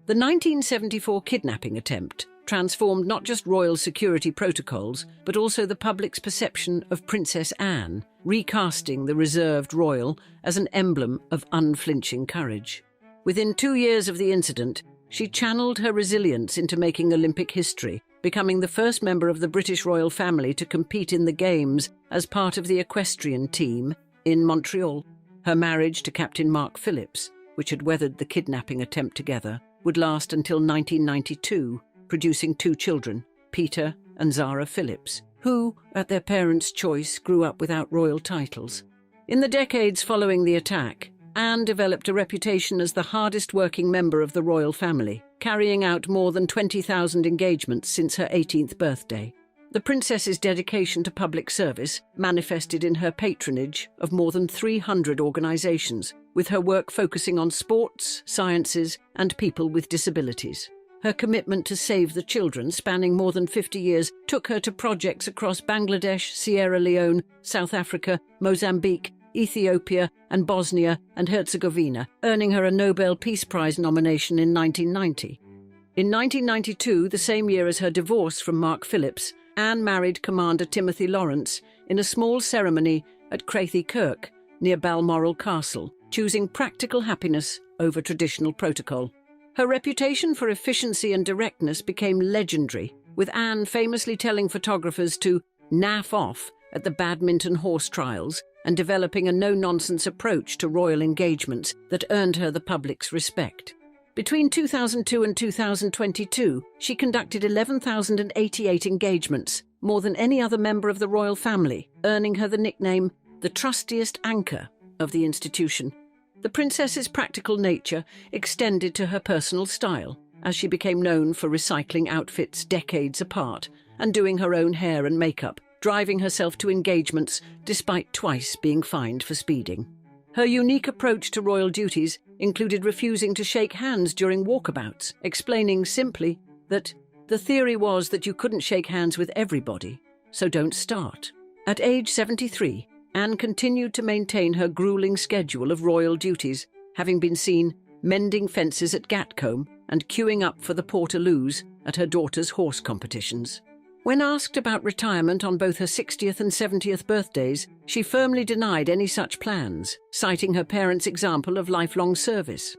The 1974 kidnapping attempt transformed not just royal security protocols, but also the public's perception of Princess Anne, recasting the reserved royal as an emblem of unflinching courage. Within 2 years of the incident, she channeled her resilience into making Olympic history, becoming the first member of the British royal family to compete in the Games as part of the equestrian team in Montreal. Her marriage to Captain Mark Phillips which had weathered the kidnapping attempt together, would last until 1992, producing 2 children, Peter and Zara Phillips, who, at their parents' choice, grew up without royal titles. In the decades following the attack, Anne developed a reputation as the hardest-working member of the royal family, carrying out more than 20,000 engagements since her 18th birthday. The princess's dedication to public service manifested in her patronage of more than 300 organisations, with her work focusing on sports, sciences, and people with disabilities. Her commitment to save the children, spanning more than 50 years, took her to projects across Bangladesh, Sierra Leone, South Africa, Mozambique, Ethiopia, and Bosnia and Herzegovina, earning her a Nobel Peace Prize nomination in 1990. In 1992, the same year as her divorce from Mark Phillips, Anne married Commander Timothy Lawrence in a small ceremony at Crathie Kirk, near Balmoral Castle, choosing practical happiness over traditional protocol. Her reputation for efficiency and directness became legendary, with Anne famously telling photographers to naff off at the badminton horse trials and developing a no-nonsense approach to royal engagements that earned her the public's respect. Between 2002 and 2022, she conducted 11,088 engagements, more than any other member of the royal family, earning her the nickname the trustiest anchor of the institution. The princess's practical nature extended to her personal style, as she became known for recycling outfits decades apart and doing her own hair and makeup, driving herself to engagements despite twice being fined for speeding. Her unique approach to royal duties included refusing to shake hands during walkabouts, explaining simply that the theory was that you couldn't shake hands with everybody, so don't start. At age 73, Anne continued to maintain her grueling schedule of royal duties, having been seen mending fences at Gatcombe and queuing up for the Portaloos at her daughter's horse competitions. When asked about retirement on both her 60th and 70th birthdays, she firmly denied any such plans, citing her parents' example of lifelong service.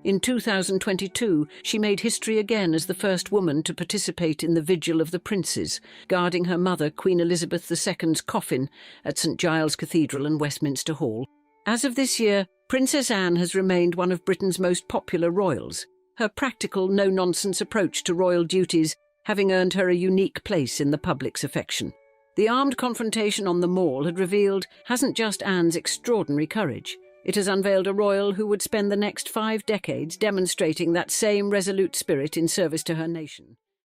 In 2022, she made history again as the first woman to participate in the Vigil of the Princes, guarding her mother, Queen Elizabeth II's coffin at St Giles Cathedral and Westminster Hall. As of this year, Princess Anne has remained one of Britain's most popular royals, her practical, no-nonsense approach to royal duties having earned her a unique place in the public's affection. The armed confrontation on the Mall had revealed hasn't just Anne's extraordinary courage. It has unveiled a royal who would spend the next 5 decades demonstrating that same resolute spirit in service to her nation.